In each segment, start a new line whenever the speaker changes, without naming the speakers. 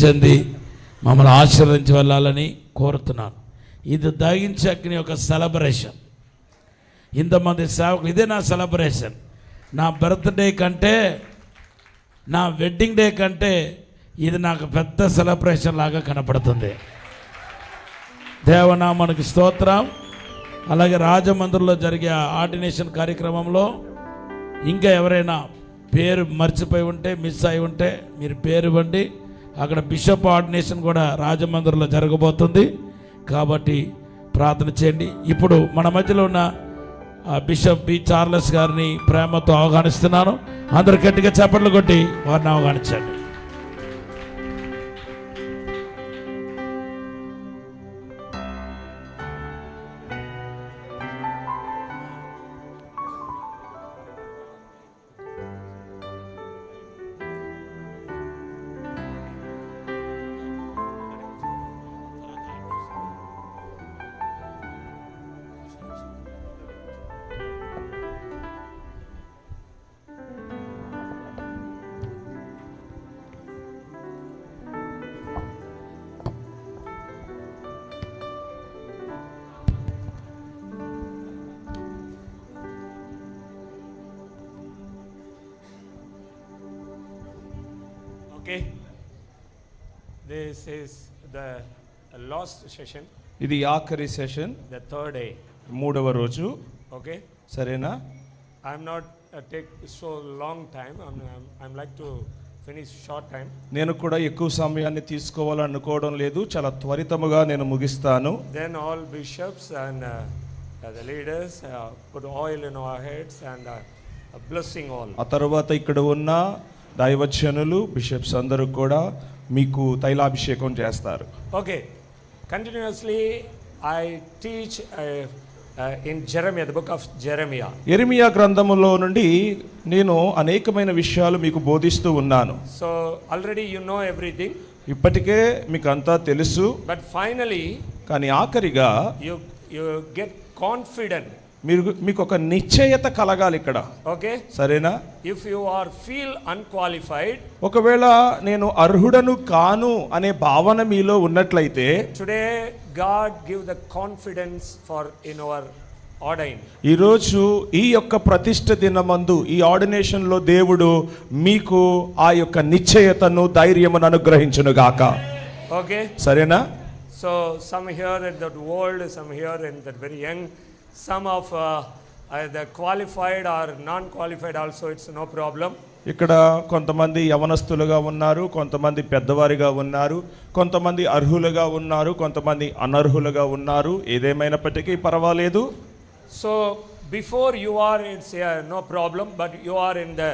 చెంది మమ్మల్ని ఆశీర్వదించి వెళ్ళాలని కోరుతున్నాను. ఇది దహించే అగ్ని యొక్క సెలబ్రేషన్. ఇంతమంది సేవకులు, ఇదే నా సెలబ్రేషన్. నా బర్త్డే కంటే, నా వెడ్డింగ్ డే కంటే ఇది నాకు పెద్ద సెలబ్రేషన్ లాగా కనపడుతుంది. దేవనామానికి స్తోత్రం. అలాగే రాజమందిరంలో జరిగే ఆర్డినేషన్ కార్యక్రమంలో ఇంకా ఎవరైనా పేరు మర్చిపోయి ఉంటే, మిస్ అయి ఉంటే మీరు పేరు ఇవ్వండి. అక్కడ బిషప్ ఆర్డినేషన్ కూడా రాజమందిరంలో జరగబోతుంది కాబట్టి ప్రార్థన చేయండి. ఇప్పుడు మన మధ్యలో ఉన్న బిషప్ బి చార్లెస్ గారిని ప్రేమతో ఆహ్వానిస్తున్నాను. అందరు గట్టిగా చప్పట్లు కొట్టి వారిని ఆహ్వానించండి.
Okay, this is the last session.
ఇది ఆఖరి సెషన్,
the third day.
మూడవ రోజు.
Okay,
సరేనా?
I'm not take so long time. I'm like to finish short time.
నేను కూడా ఎక్కువ సమయాన్ని తీసుకోవాలనుకోవడం లేదు, చాలా త్వరితముగా నేను ముగిస్తాను.
Then all bishops and the leaders put oil in our heads and blessing all.
ఆ తర్వాత ఇక్కడ ఉన్న దైవజనులు, బిషప్స్ అందరూ కూడా మీకు తైలాభిషేకం చేస్తారు.
Okay, continuously I teach in Jeremiah, the book of Jeremiah.
యెరెమీయా గ్రంథములో నుండి నేను అనేకమైన విషయాలు మీకు బోధిస్తూ ఉన్నాను.
So already you know everything.
ఇప్పటికే మీకు అంతా తెలుసు.
But finally,
కానీ ఆఖరిగా
you get confident.
మీకు ఒక నిశ్చయత కలగాలి ఇక్కడ.
Okay,
సరేనా?
if you are feel unqualified,
ఒకవేళ నేను అర్హుడను కాను అనే భావన మీలో ఉన్నట్లయితే,
today God give the confidence for in our ordain.
ఈరోజు ఈ యొక్క ప్రతిష్ఠ దినమందు ఈ ఆర్డినేషన్ లో దేవుడు మీకు ఆ యొక్క నిశ్చయతను, ధైర్యమును అనుగ్రహించును గాక.
Okay,
సరేనా?
so some here at that old, some here in that very young, some of the qualified or non-qualified also, it's no problem.
ఇక్కడ కొంతమంది యవనస్తులుగా ఉన్నారు, కొంతమంది పెద్దవారిగా ఉన్నారు, కొంతమంది అర్హులుగా ఉన్నారు, కొంతమంది అనర్హులుగా ఉన్నారు. ఏదేమైనప్పటికీ పర్వాలేదు.
So before you are, it's no problem, but you are in the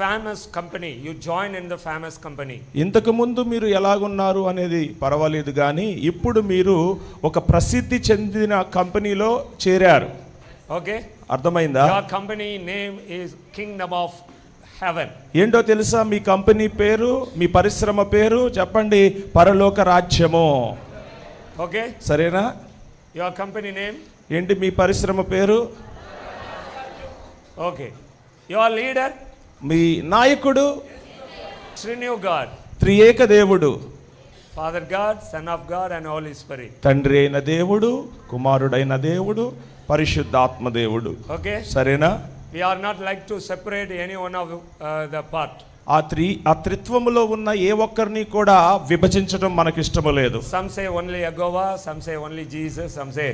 famous company, you join in the famous company.
ఇంతకు ముందు మీరు ఎలాగున్నారు అనేది పర్వాలేదు, కానీ ఇప్పుడు మీరు ఒక ప్రసిద్ధి చెందిన కంపెనీలో చేరారు.
Okay,
అర్థమైందా?
your company name is Kingdom of Heaven.
ఏంటో తెలుసా? మీ కంపెనీ పేరు, మీ పరిశ్రమ పేరు చెప్పండి, పరలోక రాజ్యము.
Okay,
సరేనా?
your company name?
ఏంటి మీ పరిశ్రమ పేరు?
Okay, your leader?
మీ నాయకుడు
Trinity God,
త్రియేక దేవుడు,
Father God, Son of God and Holy Spirit.
తండ్రి అయిన దేవుడు, కుమారుడైన దేవుడు, పరిశుద్ధాత్మ దేవుడు.
Okay,
సరేనా?
we are not like to separate any one of the part.
ఆ త్రిత్వములో ఉన్న ఏ ఒక్కరిని కూడా విభజించడం మనకి ఇష్టము లేదు.
Some say only Yehova, some say only Jesus, some say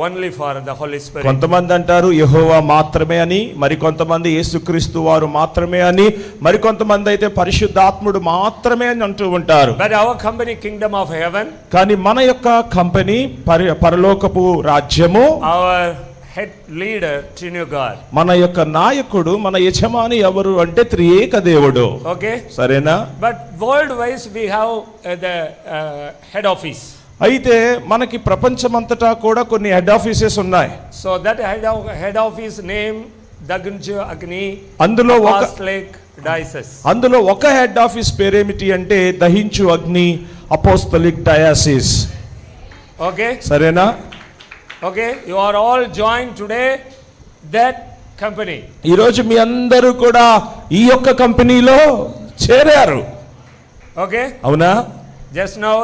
only for the Holy Spirit.
కొంతమంది అంటారు యెహోవా మాత్రమే అని, మరి కొంతమంది యేసుక్రీస్తు వారు మాత్రమే అని, మరి కొంతమంది అయితే పరిశుద్ధాత్ముడు మాత్రమే అని అంటూ ఉంటారు.
But our company Kingdom of Heaven,
కానీ మన యొక్క కంపెనీ పరలోకపు రాజ్యము,
our head leader Trinity God.
మన యొక్క నాయకుడు, మన యజమాని ఎవరు అంటే త్రియేక దేవుడు.
Okay,
సరేనా?
but world wise we have the head office.
అయితే మనకి ప్రపంచమంతటా కూడా కొన్ని హెడ్ ఆఫీసెస్ ఉన్నాయి.
So that head office name Dagunju Agni,
అందులో ఒక హెడ్ ఆఫీస్ పేరేమిటి అంటే దహించు అగ్ని అపోస్తలిక్ డయాసిస్.
Okay,
సరేనా?
okay, you are all joined today that company.
ఈ రోజు మీ అందరూ కూడా ఈ యొక్క కంపెనీలో చేరారు.
Okay?
అవునా?
Just now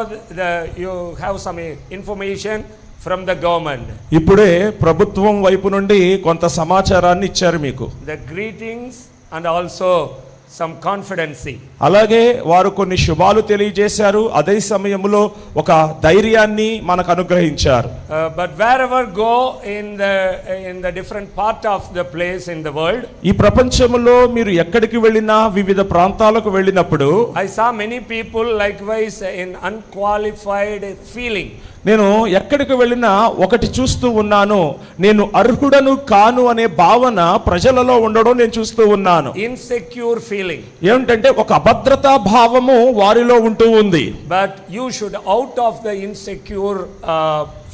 you have some information from the government.
ఇప్పుడే ప్రభుత్వం వైపు నుండి కొంత సమాచారాన్ని ఇచ్చారు మీకు.
The greetings and also some confidency.
అలాగే వారు కొన్ని శుభాలు తెలియజేశారు, అదే సమయంలో ఒక ధైర్యాన్ని మనకు అనుగ్రహించారు.
But wherever go in the different part of the place in the world,
ఈ ప్రపంచంలో మీరు ఎక్కడికి వెళ్ళినా, వివిధ ప్రాంతాలకు వెళ్ళినప్పుడు
I saw many people likewise in unqualified feeling.
నేను ఎక్కడికి వెళ్ళినా ఒకటి చూస్తూ ఉన్నాను, నేను అర్హుడను కాను అనే భావన ప్రజలలో ఉండడం నేను చూస్తూ ఉన్నాను.
Insecure feeling.
ఏమిటంటే ఒక అభద్రతా భావము వారిలో ఉంటూ ఉంది.
But you should out of the insecure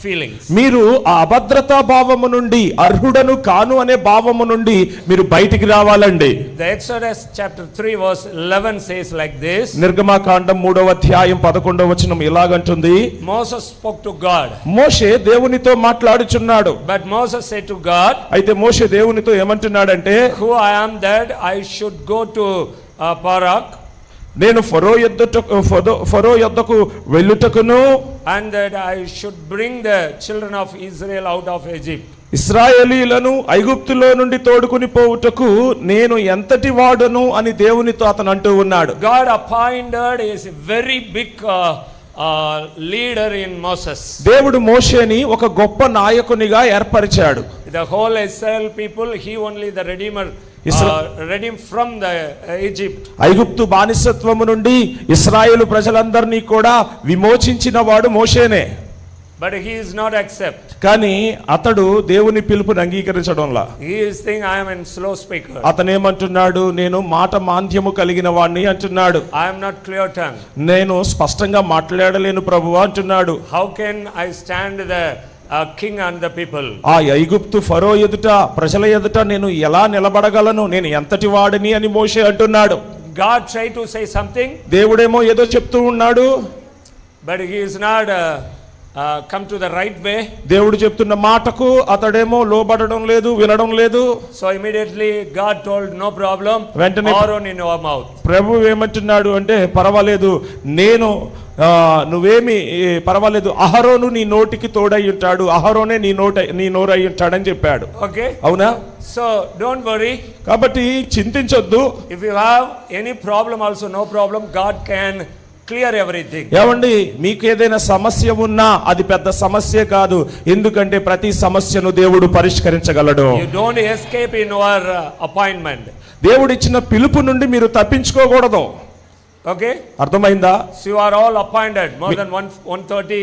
feelings.
మీరు ఆ అభద్రతా భావము నుండి, అర్హుడను కాను అనే భావము నుండి మీరు బయటికి రావాలండి.
The Exodus chapter 3 verse 11 says like this.
నిర్గమకాండం 3వ అధ్యాయం 11వ వచనం ఇలాగంటుంది.
Moses spoke to God.
మోషే దేవునితో మాట్లాడుచున్నాడు.
But Moses said to God,
అయితే మోషే దేవునితో ఏమంటున్నాడంటే,
who I am that I should go to Parak,
నేను ఫరో యొద్దకు వెళ్ళుటకును,
and that I should bring the children of Israel out of Egypt.
ఇశ్రాయేలీలను ఐగుప్తులో నుండి తోడుకుని పోవుటకు నేను ఎంతటి వాడను అని దేవునితో అతను అంటూ ఉన్నాడు.
God appointed is a very big leader in Moses.
దేవుడు మోషేని ఒక గొప్ప నాయకునిగా ఏర్పరిచాడు.
The whole Israel people, he only the redeemer, redeemed from the Egypt.
ఐగుప్తు బానిసత్వము నుండి ఇశ్రాయేలు ప్రజలందరినీ కూడా విమోచించిన వాడు మోషేనే.
But he is not accept.
కానీ అతడు దేవుని పిలుపుని అంగీకరించడంలా.
He is saying I am a slow speaker.
అతనేమంటున్నాడు, నేను మాట మాంద్యము కలిగిన వాడిని అంటున్నాడు.
I am not clear tongue.
నేను స్పష్టంగా మాట్లాడలేను ప్రభువా అంటున్నాడు.
How can I stand the king and the people?
ఆ ఐగుప్తు ఫరో ఎదుట, ప్రజల ఎదుట నేను ఎలా నిలబడగలను, నేను ఎంతటి వాడిని అని మోషే అంటున్నాడు.
God tried to say something.
దేవుడేమో ఏదో చెప్తూ ఉన్నాడు,
but he is not come to the right way.
దేవుడు చెప్తున్న మాటకు అతడేమో లోబడడం లేదు, వినడం లేదు.
So immediately God told, no problem,
వెంటనే
Aaron in your mouth.
ప్రభు ఏమంటున్నాడు అంటే, పర్వాలేదు, నేను నువ్వేమి పర్వాలేదు, అహరోను నీ నోటికి తోడై ఉంటాడు, అహరోనే నీ నోరై ఉంటాడని చెప్పాడు.
Okay,
అవునా?
so don't worry.
కాబట్టి చింతించొద్దు.
If you have any problem also, no problem, God can clear everything.
ఏమండి, మీకు ఏదైనా సమస్య ఉన్నా అది పెద్ద సమస్య కాదు, ఎందుకంటే ప్రతి సమస్యను దేవుడు పరిష్కరించగలడు.
You don't escape in your appointment.
దేవుడు ఇచ్చిన పిలుపు నుండి మీరు తప్పించుకోకూడదు.
Okay,
అర్థమైందా?
so you are all appointed. More than 130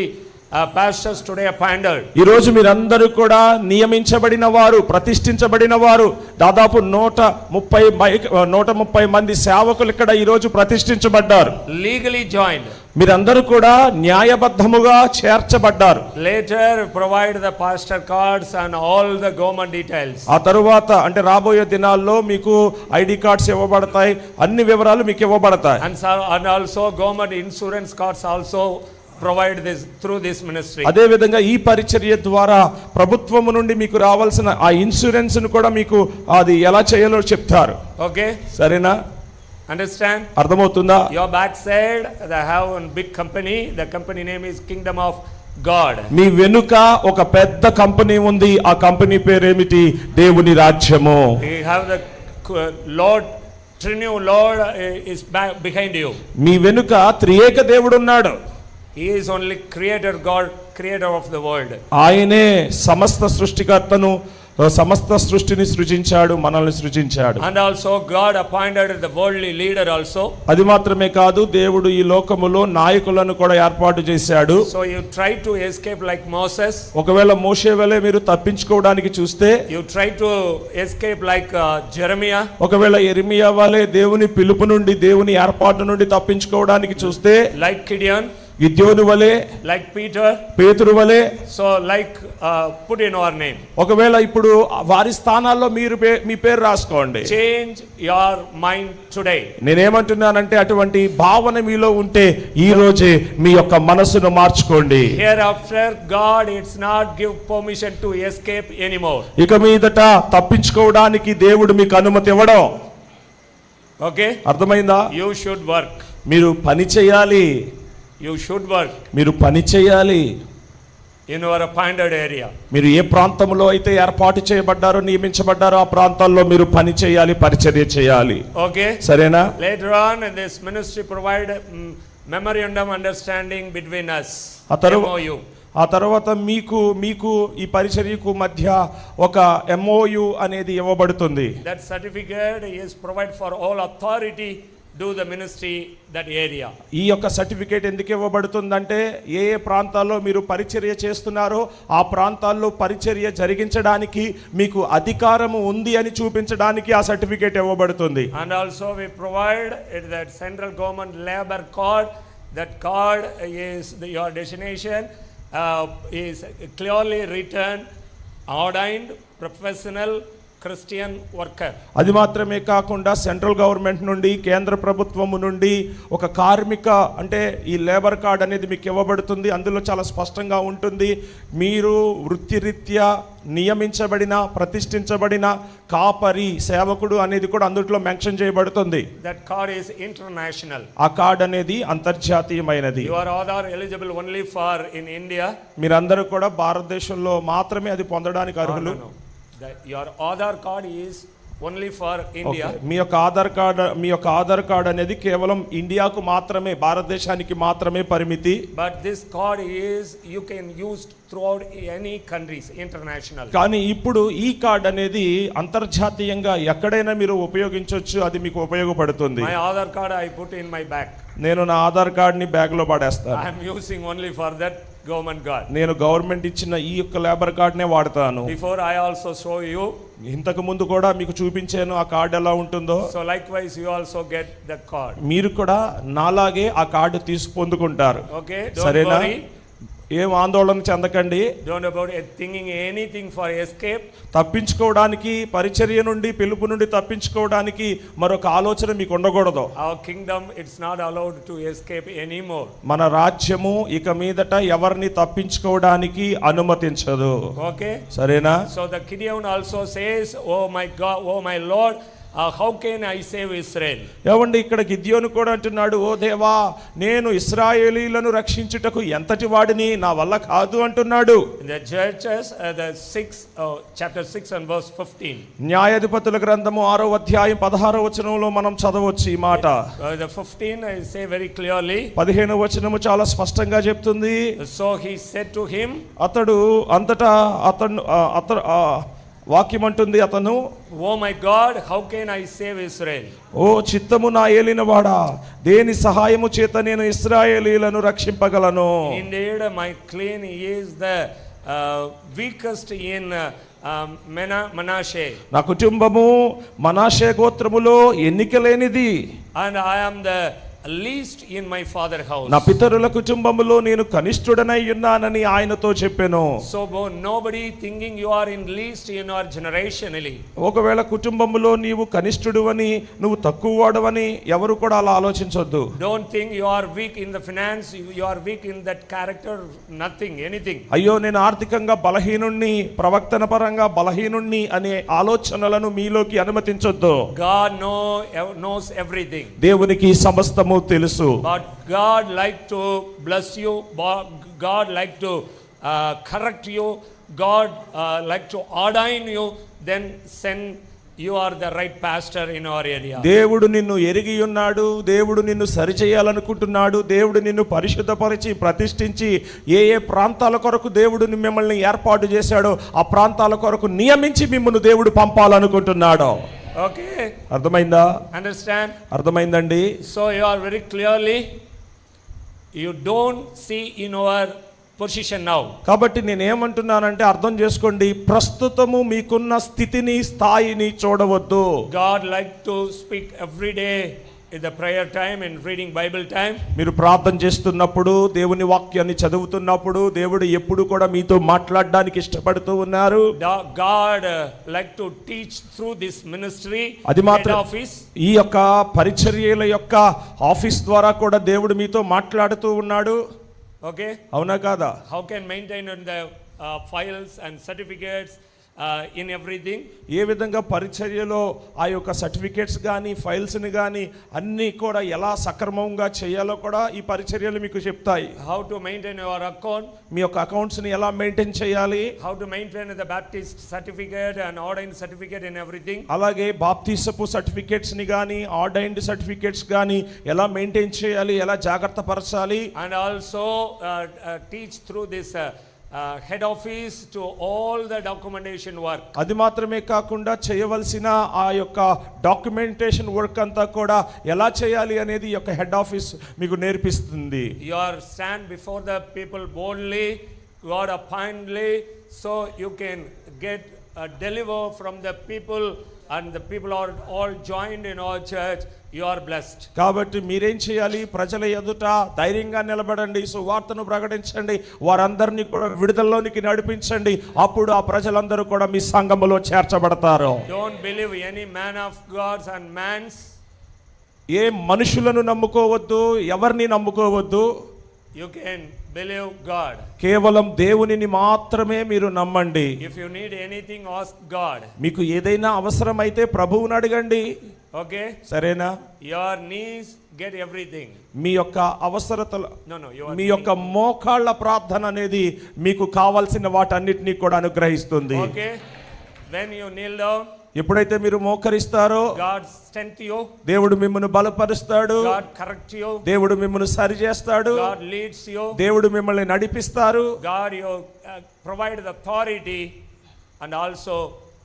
pastors today appointed.
ఈ రోజు మీరందరూ కూడా నియమించబడిన వారు, ప్రతిష్ఠించబడిన వారు, దాదాపు 130 మంది సేవకులు ఇక్కడ ఈ రోజు ప్రతిష్ఠించబడ్డారు.
Legally joined.
మీరందరూ కూడా న్యాయబద్ధముగా చేర్చబడ్డారు.
Later provide the pastor cards and all the government details.
ఆ తరువాత అంటే రాబోయే దినాల్లో మీకు ఐడి కార్డ్స్ ఇవ్వబడతాయి, అన్ని వివరాలు మీకు ఇవ్వబడతాయి.
And also government insurance cards also provide this through this ministry.
అదే విధంగా ఈ పరిచర్య ద్వారా ప్రభుత్వము నుండి మీకు రావాల్సిన ఆ ఇన్సూరెన్స్ ను కూడా మీకు అది ఎలా చేయాలో చెప్తారు.
Okay,
సరేనా?
understand?
అర్థమవుతుందా?
Your backside they have a big company. The company name is Kingdom of God.
మీ వెనుక ఒక పెద్ద కంపెనీ ఉంది, ఆ కంపెనీ పేరేమిటి? దేవుని రాజ్యము.
You have the Lord, Trinity Lord is behind you.
మీ వెనుక త్రియేక దేవుడు ఉన్నాడు.
He is only creator God, creator of the world.
ఆయనే సమస్త సృష్టికర్తను, సమస్త సృష్టిని సృజించాడు, మనల్ని సృజించాడు.
And also God appointed the worldly leader also.
అది మాత్రమే కాదు, దేవుడు ఈ లోకములో నాయకులను కూడా ఏర్పాటు చేశాడు.
So you try to escape like Moses.
ఒకవేళ మోషే వలె మీరు తప్పించుకోవడానికి చూస్తే,
You try to escape like Jeremiah.
ఒకవేళ యెరెమియా వలె దేవుని పిలుపు నుండి, దేవుని ఏర్పాటు నుండి తప్పించుకోవడానికి చూస్తే,
Like Gideon.
గిద్యోను వలె,
Like Peter.
పేతురు వలె,
So like put in our name.
ఒకవేళ ఇప్పుడు వారి స్థానాల్లో మీరు మీ పేరు రాసుకోండి.
Change your mind today.
నేనేమంటున్నానంటే, అటువంటి భావన మీలో ఉంటే ఈ రోజే మీ యొక్క మనసును మార్చుకోండి.
Hereafter God it's not give permission to escape anymore.
ఇక మీదట తప్పించుకోవడానికి దేవుడు మీకు అనుమతి ఇవ్వడం.
Okay,
అర్థమైందా?
you should work.
మీరు పని చేయాలి.
You should work
మీరు పని చేయాలి.
in your appointed area.
మీరు ఏ ప్రాంతంలో అయితే ఏర్పాటు చేయబడ్డారో, నియమించబడ్డారో ఆ ప్రాంతాల్లో మీరు పని చేయాలి, పరిచర్య చేయాలి.
Okay.
సరేనా?
Later on, this ministry provide memorandum understanding between us. MOU.
ఆ తర్వాత మీకు ఈ పరిచర్యకు మధ్య ఒక MOU అనేది ఇవ్వబడుతుంది.
That certificate is provide for all authority do the ministry that area.
ఈ యొక్క సర్టిఫికేట్ ఎందుకు ఇవ్వబడుతుందంటే ఏ ప్రాంతాల్లో మీరు పరిచర్య చేస్తున్నారో ఆ ప్రాంతాల్లో పరిచర్య జరిగించడానికి మీకు అధికారము ఉంది అని చూపించడానికి ఆ సర్టిఫికేట్ ఇవ్వబడుతుంది.
And also we provide that central government labor card. That card is your destination is clearly written, ordained, professional Christian worker.
అది మాత్రమే కాకుండా సెంట్రల్ గవర్నమెంట్ నుండి, కేంద్ర ప్రభుత్వము నుండి ఒక కార్మిక అంటే ఈ లేబర్ కార్డ్ అనేది మీకు ఇవ్వబడుతుంది. అందులో చాలా స్పష్టంగా ఉంటుంది మీరు వృత్తిరీత్యా నియమించబడిన, ప్రతిష్ఠించబడిన కాపరి, సేవకుడు అనేది కూడా అందులో మెన్షన్ చేయబడుతుంది.
That card is international.
ఆ కార్డ్ అనేది అంతర్జాతీయమైనది.
You are Aadhaar eligible only for in India.
మీరందరూ కూడా భారతదేశంలో మాత్రమే అది పొందడానికి అర్హులు.
Your Aadhaar card is only for India.
మీ యొక్క ఆధార్ కార్డ్ అనేది కేవలం ఇండియాకు మాత్రమే, భారతదేశానికి మాత్రమే పరిమితి.
But this card is you can use throughout any countries, international.
కానీ ఇప్పుడు ఈ కార్డ్ అనేది అంతర్జాతీయంగా ఎక్కడైనా మీరు ఉపయోగించవచ్చు, అది మీకు ఉపయోగపడుతుంది.
My Aadhaar card I put in my bag.
నేను నా ఆధార్ కార్డ్ ని బ్యాగ్ లో పడేస్తాను.
I am using only for that government card.
నేను గవర్నమెంట్ ఇచ్చిన ఈ యొక్క లేబర్ కార్డ్ నే వాడతాను.
Before I also show you.
ఇంతకు ముందు కూడా మీకు చూపించాను ఆ కార్డ్ ఎలా ఉంటుందో.
So likewise you also get the card.
మీరు కూడా నాలాగే ఆ కార్డు పొందుకుంటారు.
Okay,
సరేనా? ఏం ఆందోళన చెందకండి.
Don't about thinking anything for escape.
తప్పించుకోవడానికి, పరిచర్య నుండి, పిలుపు నుండి తప్పించుకోవడానికి మరొక ఆలోచన మీకు ఉండకూడదు.
Our kingdom it's not allowed to escape anymore.
మన రాజ్యము ఇక మీదట ఎవరిని తప్పించుకోవడానికి అనుమతించదు.
Okay,
సరేనా?
so the Gideon also says, oh my God, oh my Lord, how can I save Israel?
ఏమండి ఇక్కడ గిద్యోను కూడా అంటున్నాడు, ఓ దేవా నేను ఇశ్రాయేలీలను రక్షించుటకు ఎంతటి వాడిని, నా వల్ల కాదు అంటున్నాడు.
In the Judges chapter 6 and verse 15.
న్యాయాధిపతుల గ్రంథము 6వ అధ్యాయం 16వ వచనంలో మనం చదవచ్చు ఈ మాట.
The 15 I say very clearly.
15వ వచనము చాలా స్పష్టంగా చెప్తుంది.
So he said to him,
అతడు అంతటా వాక్యం అంటుంది, అతను
oh my God, how can I save Israel?
ఓ చిత్తము నా ఏలినవాడా, దేని సహాయము చేత నేను ఇశ్రాయేలీలను రక్షింపగలను?
Indeed my clan is the weakest in Manasseh.
నా కుటుంబము మనాషే గోత్రములో ఎన్నిక లేనిది.
And I am the least in my father house.
నా పితరుల కుటుంబములో నేను కనిష్ఠుడనై ఉన్నానని ఆయనతో చెప్పెను.
So nobody thinking you are in least in our generationally.
ఒకవేళ కుటుంబములో నీవు కనిష్ఠుడువని, నువ్వు తక్కువవాడవని ఎవరు కూడా అలా ఆలోచించొద్దు.
Don't think you are weak in the finance, you are weak in that character, nothing, anything.
అయ్యో నేను ఆర్థికంగా బలహీనుణ్ణి, ప్రవక్తన పరంగా బలహీనుణ్ణి అనే ఆలోచనలను మీలోకి అనుమతించొద్దు.
God knows everything.
దేవునికి సమస్తము తెలుసు.
But God like to bless you, God like to correct you, God like to ordain you, then send you are the right pastor in our area.
దేవుడు నిన్ను ఎరిగి ఉన్నాడు, దేవుడు నిన్ను సరిచేయాలనుకుంటున్నాడు, దేవుడు నిన్ను పరిశుద్ధపరిచి ప్రతిష్ఠించి ఏ ప్రాంతాల కొరకు దేవుడు మిమ్మల్ని ఏర్పాటు చేశాడో ఆ ప్రాంతాల కొరకు నియమించి మిమ్మల్ని దేవుడు పంపాలనుకుంటున్నాడు.
Okay,
అర్థమైందా?
understand?
అర్థమైందండి.
So you are very clearly, you don't see in our position now.
కాబట్టి నేనేమంటున్నానంటే అర్థం చేసుకోండి, ప్రస్తుతము మీకున్న స్థితిని, స్థాయిని చూడవద్దు.
God like to speak every day in the prayer time and reading Bible time.
మీరు ప్రార్థన చేస్తున్నప్పుడు, దేవుని వాక్యాన్ని చదువుతున్నప్పుడు దేవుడు ఎప్పుడు కూడా మీతో మాట్లాడడానికి ఇష్టపడుతూ ఉన్నారు.
God like to teach through this ministry,
అది మాత్రం
office.
ఈ యొక్క పరిచర్యల యొక్క ఆఫీస్ ద్వారా కూడా దేవుడు మీతో మాట్లాడుతూ ఉన్నాడు.
Okay,
అవునా కాదా?
how can maintain on the files and certificates in everything.
ఏ విధంగా పరిచర్యలో ఆ యొక్క సర్టిఫికేట్స్ కానీ ఫైల్స్ని కానీ అన్నీ కూడా ఎలా సక్రమంగా చేయాలో కూడా ఈ పరిచర్యలు మీకు చెప్తాయి.
How to maintain your account.
మీ యొక్క అకౌంట్స్ని ఎలా మెయింటైన్ చేయాలి.
How to maintain the Baptist certificate and ordained certificate and everything.
అలాగే బాప్తిసపు సర్టిఫికేట్స్ని కానీ ఆర్డైన్డ్ సర్టిఫికేట్స్ కానీ ఎలా మెయింటైన్ చేయాలి, ఎలా జాగ్రత్త పరచాలి.
And also teach through this head office to all the documentation work.
అది మాత్రమే కాకుండా చేయవలసిన ఆ యొక్క డాక్యుమెంటేషన్ వర్క్ అంతా కూడా ఎలా చేయాలి అనేది ఈ యొక్క హెడ్ ఆఫీస్ మీకు నేర్పిస్తుంది.
You stand before the people boldly, God appointedly, so you can get deliver from the people, and the people are all joined in our church. You are blessed.
కాబట్టి మీరేం చేయాలి, ప్రజల ఎదుట ధైర్యంగా నిలబడండి, సువార్తను ప్రకటించండి, వారందరినీ కూడా విడుదలలోనికి నడిపించండి. అప్పుడు ఆ ప్రజలందరూ కూడా మీ సంఘములో చేర్చబడతారు.
Don't believe any man of gods and mans.
ఏ మనుషులను నమ్ముకోవద్దు, ఎవరిని నమ్ముకోవద్దు.
You can believe God.
కేవలం దేవునిని మాత్రమే మీరు నమ్మండి.
If you need anything, ask God.
మీకు ఏదైనా అవసరమైతే ప్రభువుని అడగండి.
Okay?
సరేనా?
Your needs get everything.
మీ యొక్క అవసరతలు,
your
మీ యొక్క మోకాళ్ళ ప్రార్థన అనేది మీకు కావాల్సిన వాటన్నిటినీ కూడా అనుగ్రహిస్తుంది.
Okay? When you kneel down,
ఎప్పుడైతే మీరు మోకరిస్తారో
God strength you.
దేవుడు మిమ్మల్ని బలపరుస్తాడు.
God correct you.
దేవుడు మిమ్మల్ని సరి చేస్తాడు.
God leads you.
దేవుడు మిమ్మల్ని నడిపిస్తారు.
God you provide the authority and also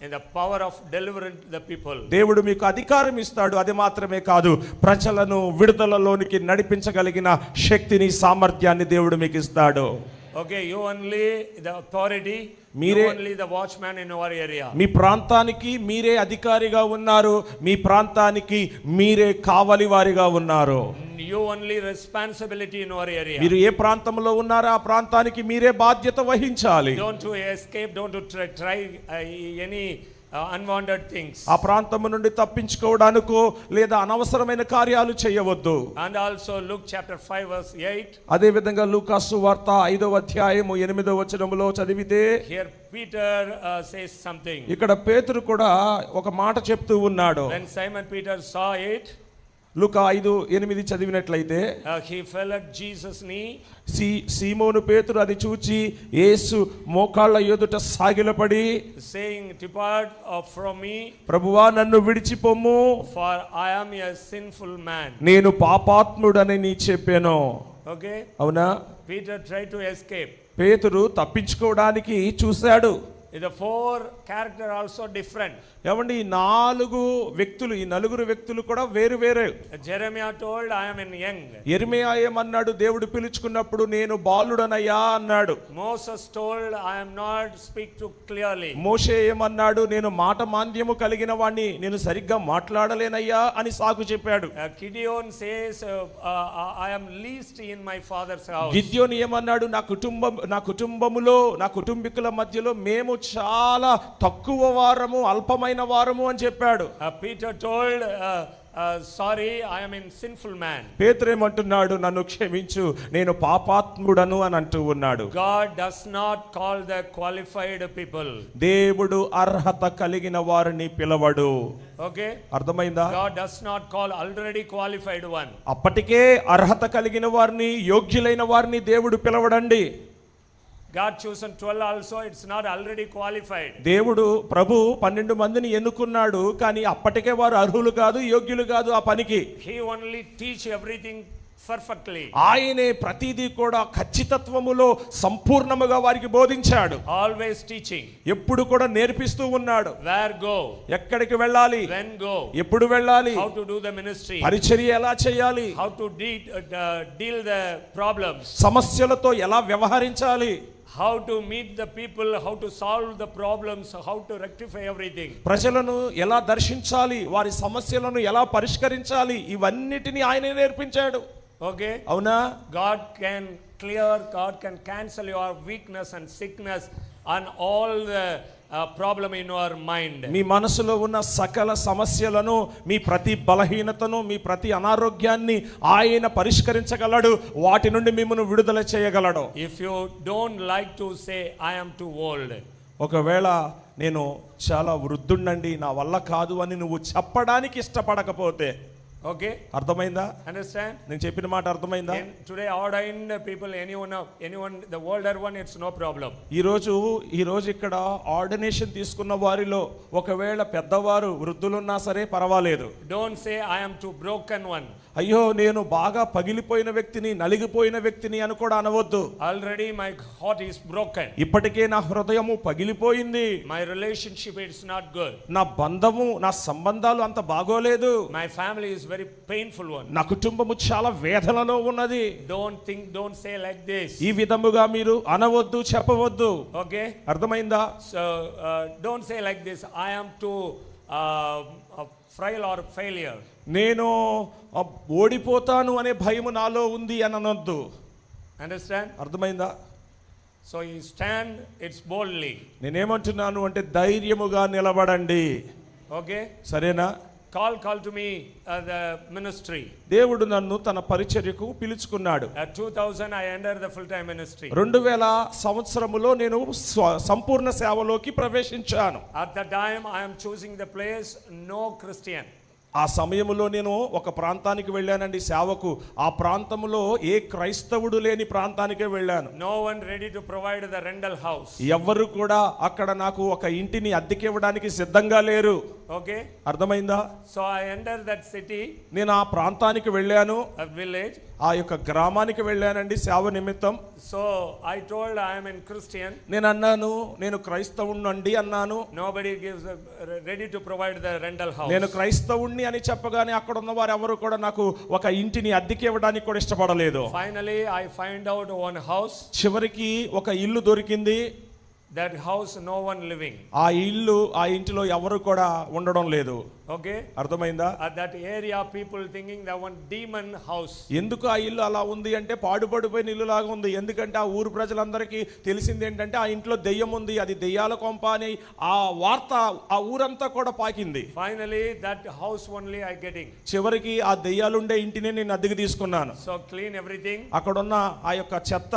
in the power of delivering the people.
దేవుడు మీకు అధికారం ఇస్తాడు. అది మాత్రమే కాదు, ప్రజలను విడుదలలోనికి నడిపించగలిగిన శక్తిని, సామర్థ్యాన్ని దేవుడు మీకు ఇస్తాడు.
Okay, you only the authority,
మీరే
you only the watchman in your area.
మీ ప్రాంతానికి మీరే అధికారిగా ఉన్నారు, మీ ప్రాంతానికి మీరే కావలి వారిగా ఉన్నారు.
You only responsibility in your area.
మీరు ఏ ప్రాంతంలో ఉన్నారో ఆ ప్రాంతానికి మీరే బాధ్యత వహించాలి.
Don't to escape, don't to try any unwanted things.
ఆ ప్రాంతం నుండి తప్పించుకోవడానికో లేదా అనవసరమైన కార్యాలు చేయవద్దు.
And also Luke chapter 5 verse 8.
అదే విధంగా లూకా సువార్త 5వ అధ్యాయము 8వ వచనములో చదివితే
Here Peter says something.
ఇక్కడ పేతురు కూడా ఒక మాట చెప్తూ ఉన్నాడు.
When Simon Peter saw it,
లూకా 5:8 చదివినట్లయితే
he fell at Jesus' knee.
సీమోను పేతురు అది చూచి యేసు మోకాళ్ళ ఎదుట సాగిలపడి
saying, depart from me,
ప్రభువా నన్ను విడిచిపోము,
for I am a sinful man.
నేను పాపాత్ముడని నీ చెప్పాను.
Okay?
అవునా?
Peter tried to escape.
పేతురు తప్పించుకోవడానికి చూశాడు.
The four character also different.
ఏమండి, ఈ నలుగురు వ్యక్తులు కూడా వేరు వేరే.
Jeremiah told, I am in young.
యెరెమీయా ఏమన్నాడు, దేవుడు పిలుచుకున్నప్పుడు నేను బాలుడనయ్యా అన్నాడు.
Moses told, I am not speak too clearly.
మోషే ఏమన్నాడు, నేను మాట మాంద్యము కలిగిన వాణ్ణి, నేను సరిగ్గా మాట్లాడలేనయ్యా అని సాకు చెప్పాడు.
Gideon says, I am least in my father's house.
గిద్యోను ఏమన్నాడు, నా కుటుంబములో నా కుటుంబీకుల మధ్యలో మేము చాలా తక్కువ వారము, అల్పమైన వారము అని చెప్పాడు.
Peter told, sorry, I am a sinful man.
పేతురు ఏమంటున్నాడు, నన్ను క్షమించు, నేను పాపాత్ముడను అని అంటూ ఉన్నాడు.
God does not call the qualified people.
దేవుడు అర్హత కలిగిన వారిని పిలవడు.
Okay?
అర్థమైందా?
God does not call already qualified one.
అప్పటికే అర్హత కలిగిన వారిని, యోగ్యులైన వారిని దేవుడు పిలవడండి.
God chosen 12 also, it's not already qualified.
దేవుడు ప్రభు 12 మందిని ఎన్నుకున్నాడు, కానీ అప్పటికే వారు అర్హులు కాదు, యోగ్యులు కాదు ఆ పనికి.
He only teach everything perfectly.
ఆయనే ప్రతిదీ కూడా ఖచ్చితత్వములో సంపూర్ణముగా వారికి బోధించాడు.
Always teaching.
ఎప్పుడు కూడా నేర్పిస్తూ ఉన్నాడు.
Where go?
ఎక్కడికి వెళ్ళాలి,
When go?
ఎప్పుడు వెళ్ళాలి,
How to do the ministry?
పరిచర్య ఎలా చేయాలి,
How to deal the problems?
సమస్యలతో ఎలా వ్యవహరించాలి,
How to meet the people, how to solve the problems, how to rectify everything.
ప్రజలను ఎలా దర్శించాలి, వారి సమస్యలను ఎలా పరిష్కరించాలి, ఇవన్నిటిని ఆయనే నేర్పించాడు.
Okay?
అవునా?
God can cancel your weakness and sickness and all the problem in your mind.
మీ మనసులో ఉన్న సకల సమస్యలను, మీ ప్రతి బలహీనతను, మీ ప్రతి అనారోగ్యాన్ని ఆయన పరిష్కరించగలడు. వాటి నుండి మిమ్మల్ని విడుదల చేయగలడు.
If you don't like to say I am too old,
ఒకవేళ నేను చాలా వృద్ధుండండి నా వల్ల కాదు అని నువ్వు చెప్పడానికి ఇష్టపడకపోతే,
Okay?
అర్థమైందా?
Understand?
నేను చెప్పిన మాట అర్థమైందా?
Today ordained people, anyone, the older one, it's no problem.
ఈ రోజు ఇక్కడ ఆర్డినేషన్ తీసుకున్న వారిలో ఒకవేళ పెద్దవారు వృద్ధులున్నా సరే పర్వాలేదు.
Don't say I am too broken one.
అయ్యో నేను బాగా పగిలిపోయిన వ్యక్తిని, నలిగిపోయిన వ్యక్తిని అని కూడా అనవద్దు.
Already my heart is broken.
ఇప్పటికే నా హృదయము పగిలిపోయింది.
My relationship is not good.
నా బంధము, నా సంబంధాలు అంత బాగోలేదు.
My family is very painful one.
నా కుటుంబము చాలా వేదనలో ఉన్నది.
Don't say like this.
ఈ విధముగా మీరు అనవద్దు, చెప్పవద్దు.
Okay?
అర్థమైందా?
So don't say like this, I am too frail or failure.
నేను ఓడిపోతాను అనే భయము నాలో ఉంది అని అనొద్దు.
Understand?
అర్థమైందా?
So you stand, it's boldly.
నేనేమంటున్నాను అంటే ధైర్యముగా నిలబడండి.
Okay?
సరేనా?
Call to me the ministry.
దేవుడు నన్ను తన పరిచర్యకు పిలుచుకున్నాడు.
At 2000 I entered the full time ministry.
2000 సంవత్సరములో నేను సంపూర్ణ సేవలోకి ప్రవేశించాను.
At that time I am choosing the place no Christian.
ఆ సమయంలో నేను ఒక ప్రాంతానికి వెళ్ళానండి సేవకు. ఆ ప్రాంతంలో ఏ క్రైస్తవుడు లేని ప్రాంతానికే వెళ్ళాను.
No one ready to provide the rental house.
ఎవ్వరు కూడా అక్కడ నాకు ఒక ఇంటిని అద్దెకి ఇవ్వడానికి సిద్ధంగా లేరు.
Okay?
అర్థమైందా?
So I entered that city.
నేను ఆ ప్రాంతానికి వెళ్ళాను,
a village.
ఆ యొక్క గ్రామానికి వెళ్ళానండి సేవ నిమిత్తం.
So I told I am a Christian.
నేను అన్నాను నేను క్రైస్తవుణ్ణండి అన్నాను.
Nobody gives ready to provide the rental house.
నేను క్రైస్తవుణ్ణి అని చెప్పగానే అక్కడ ఉన్న వారు ఎవరు కూడా నాకు ఒక ఇంటిని అద్దెకి ఇవ్వడానికి కూడా ఇష్టపడలేదు.
Finally I find out one house.
చివరికి ఒక ఇల్లు దొరికింది.
That house no one living.
ఆ ఇంటిలో ఎవరు కూడా ఉండడం లేదు.
Okay?
అర్థమైందా?
At that area people thinking that one demon house.
ఎందుకు ఆ ఇల్లు అలా ఉంది అంటే పాడుపడిపోయిన ఇల్లు లాగా ఉంది. ఎందుకంటే ఆ ఊరు ప్రజలందరికీ తెలిసింది ఏంటంటే ఆ ఇంట్లో దెయ్యం ఉంది, అది దెయ్యాల కొంప అని ఆ వార్త ఆ ఊరంతా కూడా పాకింది.
Finally that house only I getting.
చివరికి ఆ దెయ్యాలుండే ఇంటిని నేను అద్దెకి తీసుకున్నాను.
So clean everything.
అక్కడున్న ఆ యొక్క చెత్త,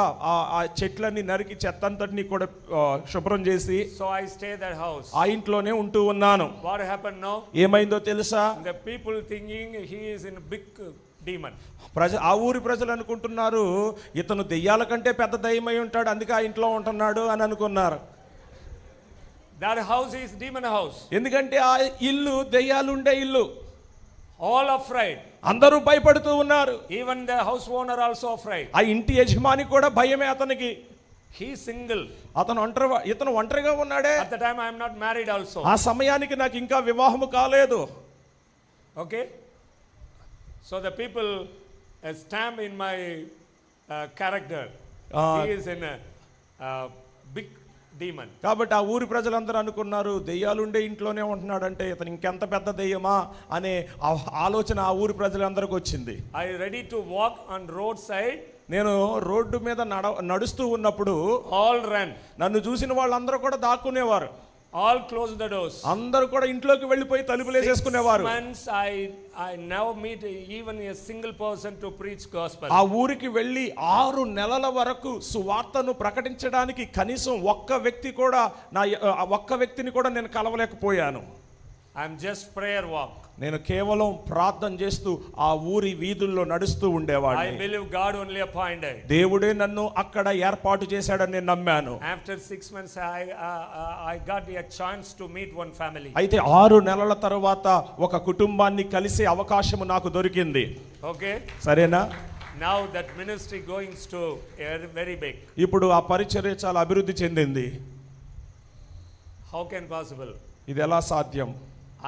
ఆ చెట్లన్నీ నరికి చెత్త అంతటిని కూడా శుభ్రం చేసి
So I stay that house.
ఆ ఇంట్లోనే ఉంటూ ఉన్నాను.
What happened now?
ఏమైందో తెలుసా?
The people thinking he is in a big demon.
ఆ ఊరి ప్రజలు అనుకుంటున్నారు ఇతను దెయ్యాల కంటే పెద్ద దయ్యమై ఉంటాడు, అందుకే ఆ ఇంట్లో ఉంటున్నాడు అని అనుకున్నారు.
That house is demon house.
ఎందుకంటే ఆ ఇల్లు దెయ్యాలుండే ఇల్లు.
All afraid.
అందరూ భయపడుతూ ఉన్నారు.
Even the house owner also afraid.
ఆ ఇంటి యజమాని కూడా భయమే అతనికి.
He single.
ఇతను ఒంటరిగా ఉన్నాడే.
At the time I am not married also.
ఆ సమయానికి నాకు ఇంకా వివాహము కాలేదు.
Okay? So the people stamp in my character. He is in a big demon.
కాబట్టి ఆ ఊరి ప్రజలందరూ అనుకున్నారు దెయ్యాలుండే ఇంట్లోనే ఉంటున్నాడంటే ఇతను ఇంకెంత పెద్ద దెయ్యమా అనే ఆలోచన ఆ ఊరి ప్రజలందరికీ వచ్చింది.
I ready to walk on roadside.
నేను రోడ్డు మీద నడుస్తూ ఉన్నప్పుడు
all run.
నన్ను చూసిన వాళ్ళందరూ కూడా దాక్కునేవారు.
all close the doors.
అందరూ కూడా ఇంట్లోకి వెళ్ళిపోయి తలుపులు వేసేసుకునేవారు.
6 months I now meet even a single person to preach gospel.
ఆ ఊరికి వెళ్ళి 6 నెలల వరకు సువార్తను ప్రకటించడానికి కనీసం ఒక్క వ్యక్తిని కూడా నేను కలవలేకపోయాను.
I am just prayer walk.
నేను కేవలం ప్రార్థన చేస్తూ ఆ ఊరి వీధుల్లో నడుస్తూ ఉండేవాడిని.
I believe God only appointed.
దేవుడే నన్ను అక్కడ ఏర్పాటు చేశాడని నేను నమ్మాను.
After 6 months I got a chance to meet one family.
అయితే 6 నెలల తర్వాత ఒక కుటుంబాన్ని కలిసే అవకాశం నాకు దొరికింది.
Okay?
సరేనా?
Now that ministry going to very big.
ఇప్పుడు ఆ పరిచర్య చాలా అభివృద్ధి చెందింది.
How can possible?
ఇది ఎలా సాధ్యం?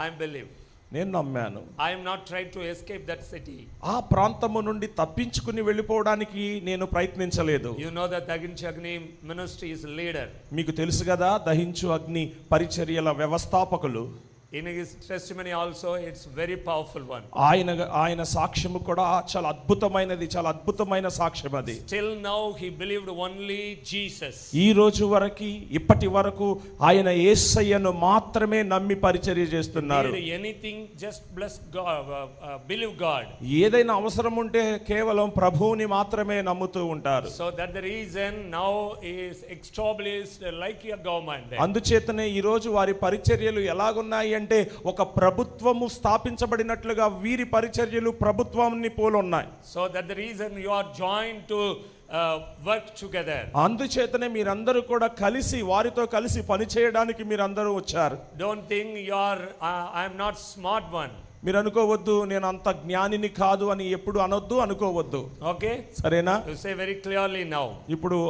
I believe.
నేను నమ్మాను.
I am not trying to escape that city.
ఆ ప్రాంతము నుండి తప్పించుకుని వెళ్ళిపోవడానికి నేను ప్రయత్నించలేదు.
You know that Daginchu Agni ministry is leader.
మీకు తెలుసు కదా దహించు అగ్ని పరిచర్యల వ్యవస్థాపకులు.
In his testimony also, it's very powerful one.
ఆయన సాక్ష్యము కూడా చాలా అద్భుతమైనది, చాలా అద్భుతమైన సాక్ష్యం అది.
Till now he believed only Jesus.
ఈ రోజు వరకు ఇప్పటి వరకు ఆయన యేసయ్యను మాత్రమే నమ్మి పరిచర్య చేస్తున్నారు.
Need anything, just bless God, believe God.
ఏదైనా అవసరం ఉంటే కేవలం ప్రభువుని మాత్రమే నమ్ముతూ ఉంటారు.
So that the reason now is established like a government.
అందుచేతనే ఈ రోజు వారి పరిచర్యలు ఎలాగున్నాయి అంటే ఒక ప్రభుత్వము స్థాపించబడినట్లుగా వీరి పరిచర్యలు ప్రభుత్వాన్ని పోలున్నాయి.
So that the reason you are joined to work together.
అందుచేతనే మీరందరూ కూడా కలిసి వారితో కలిసి పని చేయడానికి మీరందరూ వచ్చారు.
Don't think you are I am not smart one.
మీరు అనుకోవద్దు నేను అంత జ్ఞానిని కాదు అని ఎప్పుడు అనొద్దు, అనుకోవద్దు.
Okay,
సరేనా?
you say very clearly now.
ఇప్పుడు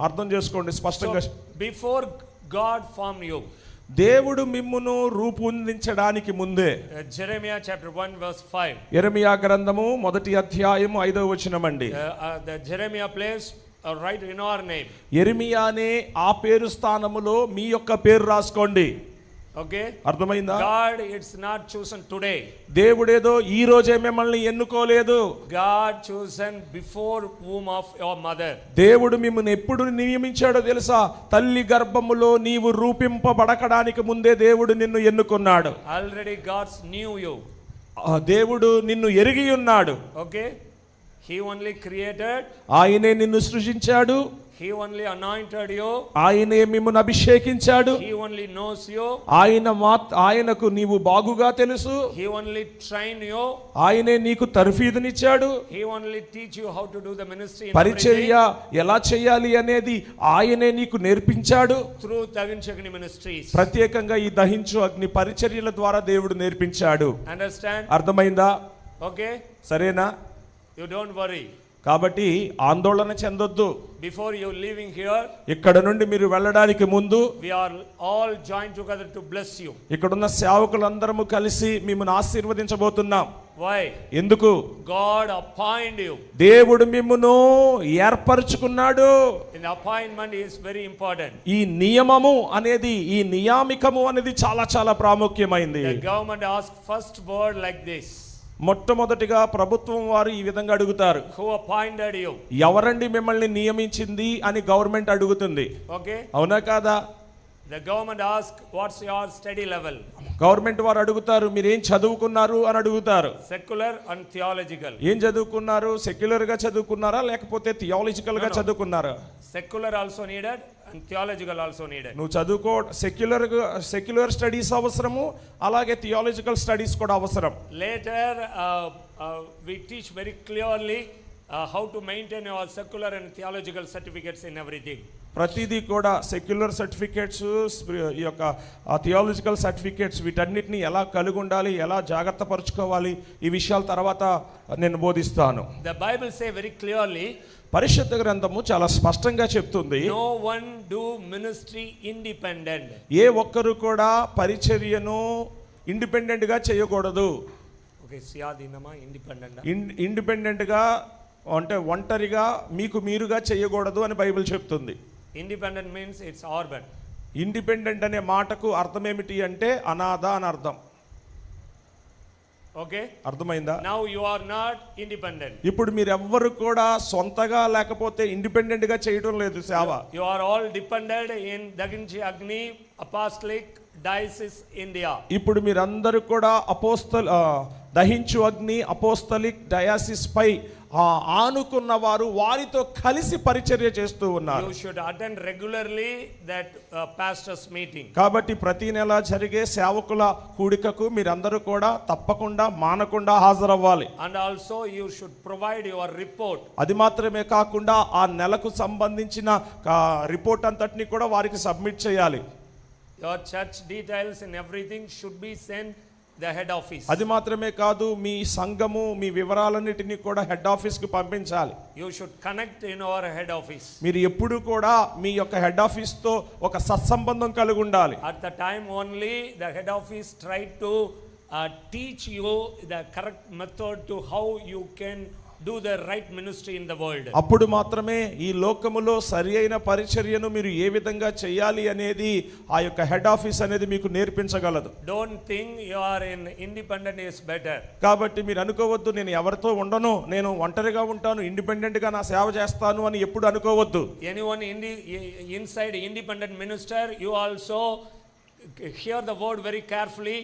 అర్థం చేసుకోండి స్పష్టంగా.
So, before God formed you,
దేవుడు మిమ్మును రూపొందించడానికి ముందే.
Jeremiah chapter 1 verse 5.
యెరెమయా గ్రంథము 1వ అధ్యాయం 5వ వచనమండి.
The Jeremiah place write in our name.
యెరెమియానే ఆ పేరు స్థానములో మీ యొక్క పేరు రాసుకోండి.
Okay,
అర్థమైందా?
God it's not chosen today.
దేవుడేదో ఈ రోజే మిమ్మల్ని ఎన్నుకోలేదు.
God chosen before womb of your mother.
దేవుడు మిమ్మల్ని ఎప్పుడు నియమించాడో తెలుసా? తల్లి గర్భములో నీవు రూపింపబడకడానికి ముందే దేవుడు నిన్ను ఎన్నుకున్నాడు.
Already God knew you.
దేవుడు నిన్ను ఎరిగి ఉన్నాడు.
Okay, he only created,
ఆయనే నిన్ను సృజించాడు.
he only anointed you,
ఆయనే మిమ్మును అభిషేకించాడు.
he only knows you,
ఆయనకు నీవు బాగుగా తెలుసు.
he only trained you,
ఆయనే నీకు తర్ఫీదునిచ్చాడు.
he only teach you how to do the ministry in
పరిచర్య ఎలా చేయాలి అనేది ఆయనే నీకు నేర్పించాడు.
through Daginchagni ministries.
ప్రత్యేకంగా ఈ దహించు అగ్ని పరిచర్యల ద్వారా దేవుడు నేర్పించాడు.
Understand?
అర్థమైందా?
Okay,
సరేనా?
you don't worry.
కాబట్టి ఆందోళన చెందొద్దు.
Before you leaving here,
ఇక్కడ నుండి మీరు వెళ్ళడానికి ముందు
we are all joined together to bless you.
ఇక్కడున్న సేవకులందరము కలిసి మిమ్మల్ని ఆశీర్వదించబోతున్నాం.
Why?
ఎందుకు?
God appoint you.
దేవుడు మిమ్మును ఏర్పరచుకున్నాడు.
And appointment is very important.
ఈ నియమము అనేది, ఈ నియామికము అనేది చాలా చాలా ప్రాముఖ్యమైంది.
The government ask first word like this.
మొట్టమొదటిగా ప్రభుత్వం వారు ఈ విధంగా అడుగుతారు,
Who appointed you?
ఎవరండి మిమ్మల్ని నియమించింది అని గవర్నమెంట్ అడుగుతుంది.
Okay,
అవునా కాదా?
the government ask what's your study level?
Government వారు అడుగుతారు మీరేం చదువుకున్నారు అని అడుగుతారు.
Secular and theological.
ఏం చదువుకున్నారు? సెక్యులర్ గా చదువుకున్నారా లేకపోతే థియాలజికల్ గా చదువుకున్నారా?
Secular also needed and theological also needed.
నువ్వు చదువుకో, సెక్యులర్ స్టడీస్ అవసరము, అలాగే థియాలజికల్ స్టడీస్ కూడా అవసరం.
Later we teach very clearly how to maintain your secular and theological certificates in everything.
ప్రతిదీ కూడా సెక్యులర్ సర్టిఫికేట్స్, ఈ యొక్క థియాలజికల్ సర్టిఫికేట్స్ వీటన్నిటిని ఎలా కలిగి ఉండాలి, ఎలా జాగ్రత్త పరుచుకోవాలి, ఈ విషయాల తర్వాత నేను బోధిస్తాను.
The Bible say very clearly,
పరిశుద్ధ గ్రంథము చాలా స్పష్టంగా చెప్తుంది,
no one do ministry independent.
ఏ ఒక్కరు కూడా పరిచర్యను ఇండిపెండెంట్ గా చేయకూడదు.
Okay, siyadinama independent.
ఇండిపెండెంట్ గా అంటే ఒంటరిగా మీకు మీరుగా చేయకూడదు అని బైబిల్ చెప్తుంది.
Independent means it's orphan.
Independent అనే మాటకు అర్థం ఏమిటి అంటే అనాథ అని అర్థం.
Okay,
అర్థమైందా?
now you are not independent.
ఇప్పుడు మీరెవ్వరు కూడా సొంతగా లేకపోతే ఇండిపెండెంట్ గా చేయడం లేదు సేవ.
You are all dependent in Daginchagni Apostolic Diocese India.
ఇప్పుడు మీరందరూ కూడా దహించు అగ్ని అపోస్తలిక్ డయాసిస్ పై ఆనుకున్న వారు వారితో కలిసి పరిచర్య చేస్తూ ఉన్నారు.
You should attend regularly that pastors meeting.
కాబట్టి ప్రతి నెల జరిగే సేవకుల కూడికకు మీరందరూ కూడా తప్పకుండా మానకుండా హాజరవ్వాలి.
And also you should provide your report.
అది మాత్రమే కాకుండా ఆ నెలకు సంబంధించిన రిపోర్ట్ అంతటిని కూడా వారికి సబ్మిట్ చేయాలి.
Your church details and everything should be sent the head office.
అది మాత్రమే కాదు, మీ సంఘము మీ వివరాలన్నిటిని కూడా హెడ్ ఆఫీస్ కి పంపించాలి.
You should connect in our head office.
మీరు ఎప్పుడు కూడా మీ యొక్క హెడ్ ఆఫీస్ తో ఒక సత్సంబంధం కలిగి ఉండాలి.
At the time only the head office try to teach you the correct method to how you can do the right ministry in the world.
అప్పుడు మాత్రమే ఈ లోకములో సరి అయిన పరిచర్యను మీరు ఏ విధంగా చేయాలి అనేది ఆ యొక్క హెడ్ ఆఫీస్ అనేది మీకు నేర్పించగలదు.
Don't think you are in independent is better.
కాబట్టి మీరు అనుకోవద్దు నేను ఎవరితో ఉండను, నేను ఒంటరిగా ఉంటాను, ఇండిపెండెంట్ గా నా సేవ చేస్తాను అని ఎప్పుడు అనుకోవద్దు.
Anyone inside independent minister, you also hear the word very carefully.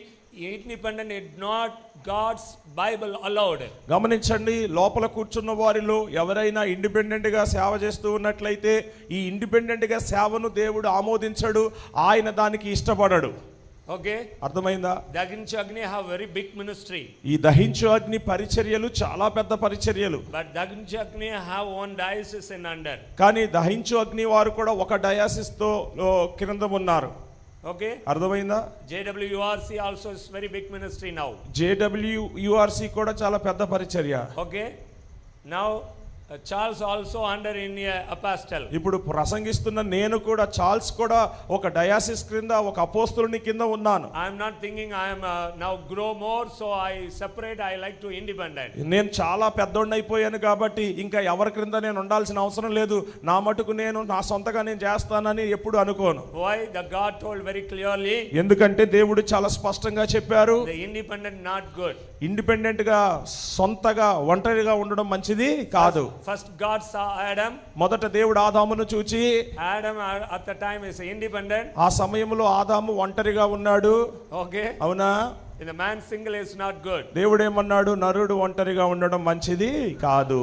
Independent is not God's Bible allowed.
గమనించండి, లోపల కూర్చున్న వారిలో ఎవరైనా ఇండిపెండెంట్ గా సేవ చేస్తూ ఉన్నట్లయితే ఈ ఇండిపెండెంట్ గా సేవను దేవుడు ఆమోదించడు, ఆయన దానికి ఇష్టపడడు.
Okay,
అర్థమైందా?
Daginchu Agni have very big ministry.
ఈ దహించు అగ్ని పరిచర్యలు చాలా పెద్ద పరిచర్యలు.
But Daginchu Agni have one diocese in under.
కానీ దహించు అగ్ని వారు కూడా ఒక డయాసిస్ తో కింద ఉన్నారు.
Okay,
అర్థమైందా?
JWURC also is very big ministry now.
JWURC కూడా చాలా పెద్ద పరిచర్య.
Okay, now Charles also under in apostle.
ఇప్పుడు ప్రసంగిస్తున్న నేను కూడా చార్ల్స్ కూడా ఒక డయాసిస్ క్రింద ఒక అపోస్తలుని కింద ఉన్నాను.
I am not thinking I am now grow more, so I separate. I like to independent.
నేను చాలా పెద్దోడిని అయిపోయాను కాబట్టి ఇంకా ఎవరి క్రింద నేను ఉండాల్సిన అవసరం లేదు, నా మటుకు నేను నా సొంతగా నేను చేస్తానని ఎప్పుడు అనుకోను.
Why? The God told very clearly.
ఎందుకంటే దేవుడు చాలా స్పష్టంగా చెప్పారు,
The independent not good.
Independent గా సొంతగా ఒంటరిగా ఉండడం మంచిది కాదు.
First God saw Adam.
మొదట దేవుడు ఆదామును చూచి,
Adam at the time is independent.
ఆ సమయంలో ఆదాము ఒంటరిగా ఉన్నాడు.
Okay.
అవునా?
In the man single is not good.
దేవుడు ఏమన్నాడు? నరుడు ఒంటరిగా ఉండడం మంచిది కాదు.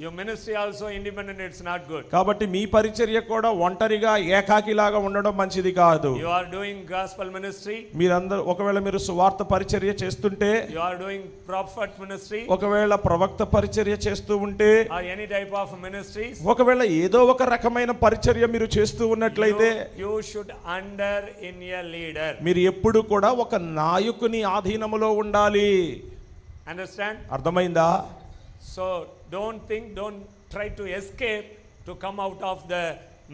Your ministry also independent, it's not good.
కాబట్టి మీ పరిచర్య కూడా ఒంటరిగా ఏకాకిలాగా ఉండడం మంచిది కాదు.
You are doing gospel ministry.
మీరందరూ ఒకవేళ మీరు సువార్త పరిచర్య చేస్తుంటే,
You are doing prophet ministry.
ఒకవేళ ప్రవక్త పరిచర్య చేస్తూ ఉంటే,
Or any type of ministries.
ఒకవేళ ఏదో ఒక రకమైన పరిచర్య మీరు చేస్తూ ఉన్నట్లయితే
You should under in a leader.
మీరు ఎప్పుడు కూడా ఒక నాయకుని ఆధీనములో ఉండాలి.
Understand?
అర్థమైందా?
So don't try to escape to come out of the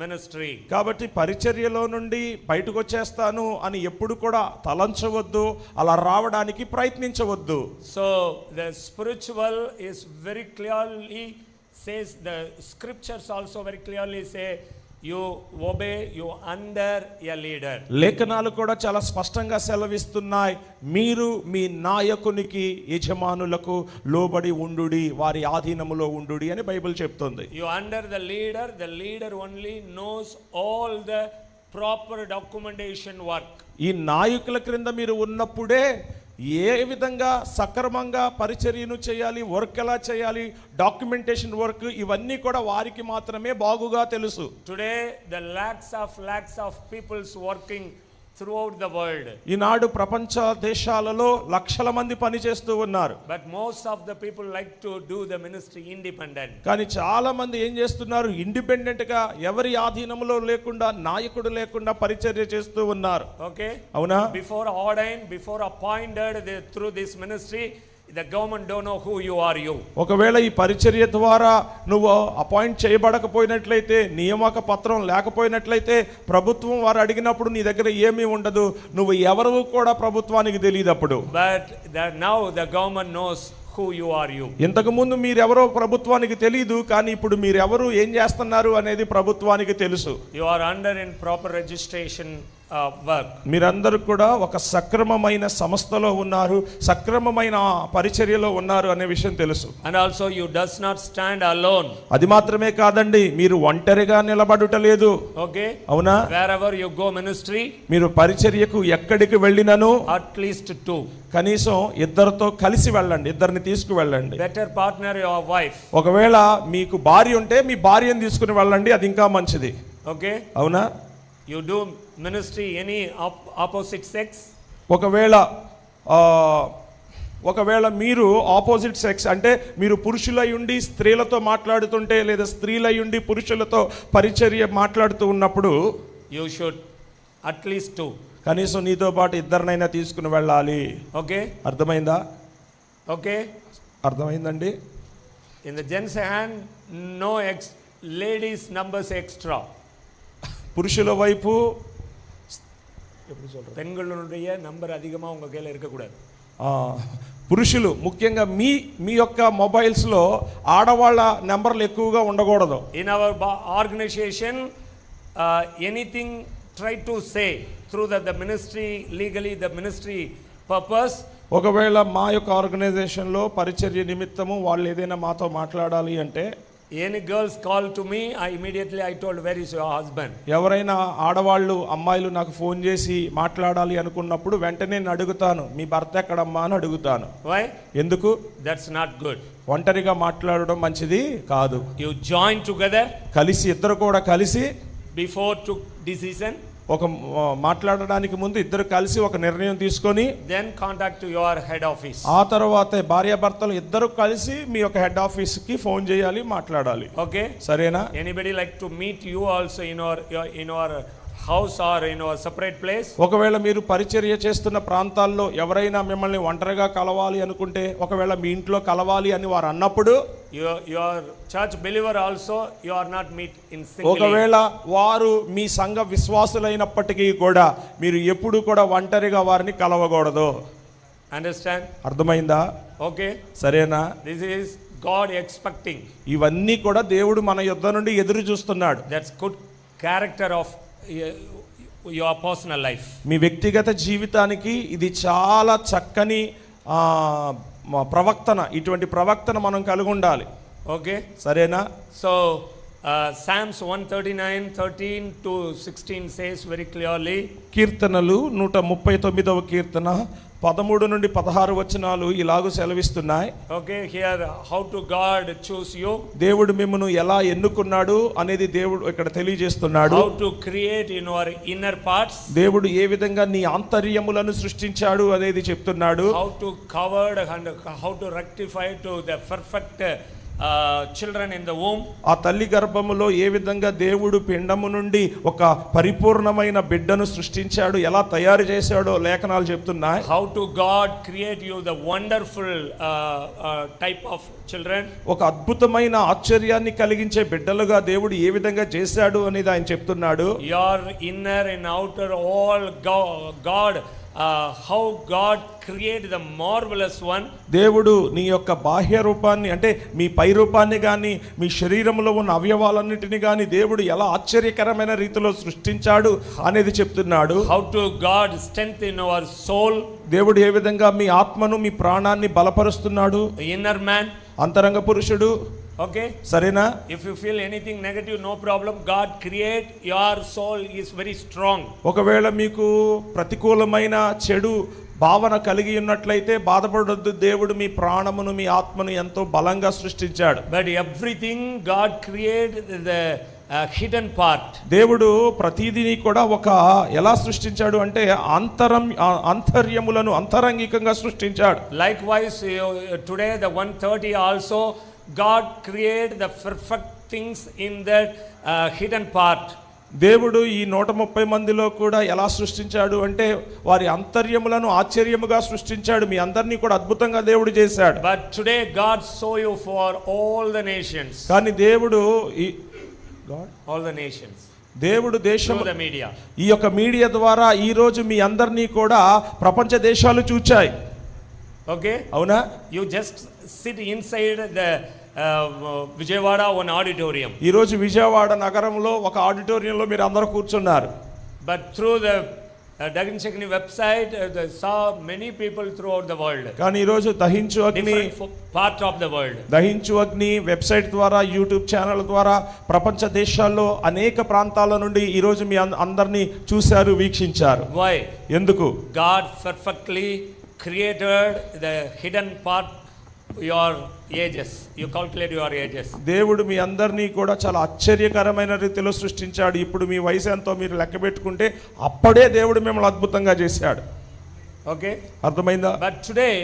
ministry.
కాబట్టి పరిచర్యలో నుండి బయటకు వచ్చేస్తాను అని ఎప్పుడు కూడా తలంచవద్దు, అలా రావడానికి ప్రయత్నించవద్దు.
So the spiritual is very clearly says, the scriptures also very clearly say, you obey, you under a leader.
లేఖనాలు కూడా చాలా స్పష్టంగా సెలవిస్తున్నాయి, మీరు మీ నాయకునికి యజమానులకు లోబడి ఉండుడి, వారి ఆధీనములో ఉండుడి అని బైబిల్ చెప్తుంది.
You under the leader only knows all the proper documentation work.
ఈ నాయకుల క్రింద మీరు ఉన్నప్పుడే ఏ విధంగా సక్రమంగా పరిచర్యను చేయాలి, వర్క్ ఎలా చేయాలి, డాక్యుమెంటేషన్ వర్క్, ఇవన్నీ కూడా వారికి మాత్రమే బాగుగా తెలుసు.
Today the lakhs of people's working throughout the world.
ఈనాడు ప్రపంచ దేశాలలో లక్షల మంది పని చేస్తూ ఉన్నారు.
But most of the people like to do the ministry independent.
కానీ చాలా మంది ఏం చేస్తున్నారు? ఇండిపెండెంట్ గా ఎవరి ఆధీనంలో లేకుండా, నాయకుడు లేకుండా పరిచర్య చేస్తూ ఉన్నారు.
Okay,
అవునా?
before ordained, before appointed through this ministry, the government don't know who you are.
ఒకవేళ ఈ పరిచర్య ద్వారా నువ్వు అపాయింట్ చేయబడకపోయినట్లయితే, నియామక పత్రం లేకపోయినట్లయితే, ప్రభుత్వం వారు అడిగినప్పుడు నీ దగ్గర ఏమీ ఉండదు, నువ్వు ఎవరు కూడా ప్రభుత్వానికి తెలియదు అప్పుడు.
But now the government knows who you are.
ఇంతకు ముందు మీరెవరో ప్రభుత్వానికి తెలియదు, కానీ ఇప్పుడు మీరెవరు, ఏం చేస్తున్నారు అనేది ప్రభుత్వానికి తెలుసు.
You are under in proper registration work.
మీరందరూ కూడా ఒక సక్రమమైన సంస్థలో ఉన్నారు, సక్రమమైన పరిచర్యలో ఉన్నారు అనే విషయం తెలుసు.
And also you does not stand alone.
అది మాత్రమే కాదండి, మీరు ఒంటరిగా నిలబడుటలేదు.
Okay,
అవునా?
wherever you go ministry,
మీరు పరిచర్యకు ఎక్కడికి వెళ్ళినను
at least 2.
కనీసం ఇద్దరితో కలిసి వెళ్ళండి, ఇద్దరిని తీసుకువెళ్ళండి.
Better partner your wife.
ఒకవేళ మీకు భార్య ఉంటే మీ భార్యను తీసుకుని వెళ్ళండి, అది ఇంకా మంచిది.
Okay,
అవునా?
you do ministry any opposite sex.
ఒకవేళ మీరు ఆపోజిట్ సెక్స్ అంటే మీరు పురుషులై ఉండి స్త్రీలతో మాట్లాడుతుంటే, లేదా స్త్రీలై ఉండి పురుషులతో పరిచర్య మాట్లాడుతూ ఉన్నప్పుడు
You should at least 2.
కనీసం నీతో పాటు ఇద్దరినైనా తీసుకుని వెళ్ళాలి.
Okay,
అర్థమైందా?
okay,
అర్థమైందండి?
in the gents hand no ladies numbers extra.
పురుషుల వైపు
பெண்களுடைய நம்பர் அதிகமாக உங்கள் கையில் இருக்கக்கூடாது.
పురుషులు ముఖ్యంగా మీ యొక్క మొబైల్స్లో ఆడవాళ్ళ నెంబర్లు ఎక్కువగా ఉండకూడదు.
In our organization, anything try to say through the ministry, legally the ministry purpose.
ఒకవేళ మా యొక్క ఆర్గనైజేషన్లో పరిచర్య నిమిత్తము వాళ్ళు ఏదైనా మాతో మాట్లాడాలి అంటే,
Any girls call to me, I told, where is your husband?
ఎవరైనా ఆడవాళ్ళు అమ్మాయిలు నాకు ఫోన్ చేసి మాట్లాడాలి అనుకున్నప్పుడు వెంటనే నేను అడుగుతాను, మీ భర్త ఎక్కడమ్మా అని అడుగుతాను.
Why?
ఎందుకు?
That's not good.
ఒంటరిగా మాట్లాడడం మంచిది కాదు.
You join together.
కలిసి ఇద్దరు కూడా కలిసి
Before took decision.
ఒక మాట్లాడడానికి ముందు ఇద్దరు కలిసి ఒక నిర్ణయం తీసుకొని
Then contact to your head office.
ఆ తర్వాతే భార్యాభర్తలు ఇద్దరు కలిసి మీ యొక్క హెడ్ ఆఫీస్ కి ఫోన్ చేయాలి, మాట్లాడాలి.
Okay.
సరేనా?
Anybody like to meet you also in your house or in your separate place?
ఒకవేళ మీరు పరిచర్య చేస్తున్న ప్రాంతాల్లో ఎవరైనా మిమ్మల్ని ఒంటరిగా కలవాలి అనుకుంటే, ఒకవేళ మీ ఇంట్లో కలవాలి అని వారు అన్నప్పుడు,
your church believer also, you are not meet in singly.
ఒకవేళ వారు మీ సంఘ విశ్వాసులైనప్పటికీ కూడా మీరు ఎప్పుడు కూడా ఒంటరిగా వారిని కలవకూడదు.
Understand?
అర్థమైందా?
Okay.
సరేనా?
This is God expecting.
ఇవన్నీ కూడా దేవుడు మన యుద్ధ నుండి ఎదురు చూస్తున్నాడు.
That's good character of your personal life.
మీ వ్యక్తిగత జీవితానికి ఇది చాలా చక్కని ప్రవక్తన. ఇటువంటి ప్రవక్తన మనం కలిగి ఉండాలి.
Okay.
సరేనా?
So Psalms 139:13 to 16 says very clearly.
కీర్తనలు 139వ కీర్తన 13 నుండి 16 వచనాలు ఇలాగూ సెలవిస్తున్నాయి.
Okay, here how to God choose you.
దేవుడు మిమ్మును ఎలా ఎన్నుకున్నాడు అనేది దేవుడు ఇక్కడ తెలియజేస్తున్నాడు.
How to create in your inner parts.
దేవుడు ఏ విధంగా నీ ఆంతర్యములను సృష్టించాడు అనేది చెప్తున్నాడు.
How to cover and how to rectify to the perfect children in the womb.
ఆ తల్లి గర్భములో ఏ విధంగా దేవుడు పిండము నుండి ఒక పరిపూర్ణమైన బిడ్డను సృష్టించాడు, ఎలా తయారు చేశాడో లేఖనాలు చెప్తున్నాయి.
How to God create you the wonderful type of children.
ఒక అద్భుతమైన ఆశ్చర్యాన్ని కలిగించే బిడ్డలుగా దేవుడు ఏ విధంగా చేశాడు అనేది ఆయన చెప్తున్నాడు.
Your inner and outer all God, how God created the marvelous one.
దేవుడు నీ యొక్క బాహ్య రూపాన్ని అంటే మీ పై రూపాన్ని కానీ మీ శరీరంలో ఉన్న అవయవాలన్నిటిని కానీ దేవుడు ఎలా ఆశ్చర్యకరమైన రీతిలో సృష్టించాడు అనేది చెప్తున్నాడు.
How to God strengthen our soul.
దేవుడు ఏ విధంగా మీ ఆత్మను మీ ప్రాణాన్ని బలపరుస్తున్నాడు.
Inner man.
అంతరంగ పురుషుడు.
Okay.
సరేనా?
If you feel anything negative, no problem. God create your soul is very strong.
ఒకవేళ మీకు ప్రతికూలమైన చెడు భావన కలిగి ఉన్నట్లయితే బాధపడొద్దు. దేవుడు మీ ప్రాణమును మీ ఆత్మను ఎంతో బలంగా సృష్టించాడు.
But everything God created the hidden part.
దేవుడు ప్రతిదీని కూడా ఒక ఎలా సృష్టించాడు అంటే అంతర్యములను అంతరంగికంగా సృష్టించాడు.
Likewise, today the 130 also God created the perfect things in that hidden part.
దేవుడు ఈ 130 మందిలో కూడా ఎలా సృష్టించాడు అంటే వారి అంతర్యములను ఆశ్చర్యముగా సృష్టించాడు. మీ అందరినీ కూడా అద్భుతంగా దేవుడు చేశాడు.
But today God saw you for all the nations.
కానీ దేవుడు
all the nations.
దేవుడు దేశం
through the media.
ఈ యొక్క మీడియా ద్వారా ఈ రోజు మీ అందరినీ కూడా ప్రపంచ దేశాలు చూచాయి.
Okay.
అవునా?
You just sit inside the Vijayawada one auditorium.
ఈ రోజు విజయవాడ నగరంలో ఒక ఆడిటోరియంలో మీరు అందరూ కూర్చున్నారు.
But through the Dagan Shakni website, they saw many people throughout the world.
కానీ ఈ రోజు దహించు అగ్ని
part of the world.
దహించు అగ్ని వెబ్సైట్ ద్వారా యూట్యూబ్ ఛానల్ ద్వారా ప్రపంచ దేశాల్లో అనేక ప్రాంతాల నుండి ఈ రోజు మీ అందరినీ చూశారు, వీక్షించారు.
Why?
ఎందుకు?
God perfectly created the hidden part, your ages. You calculate your ages.
దేవుడు మీ అందరినీ కూడా చాలా ఆశ్చర్యకరమైన రీతిలో సృష్టించాడు. ఇప్పుడు మీ వయసు ఎంతో మీరు లెక్క పెట్టుకుంటే అప్పుడే దేవుడు మిమ్మల్ని అద్భుతంగా చేశాడు.
Okay.
అర్థమైందా?
But today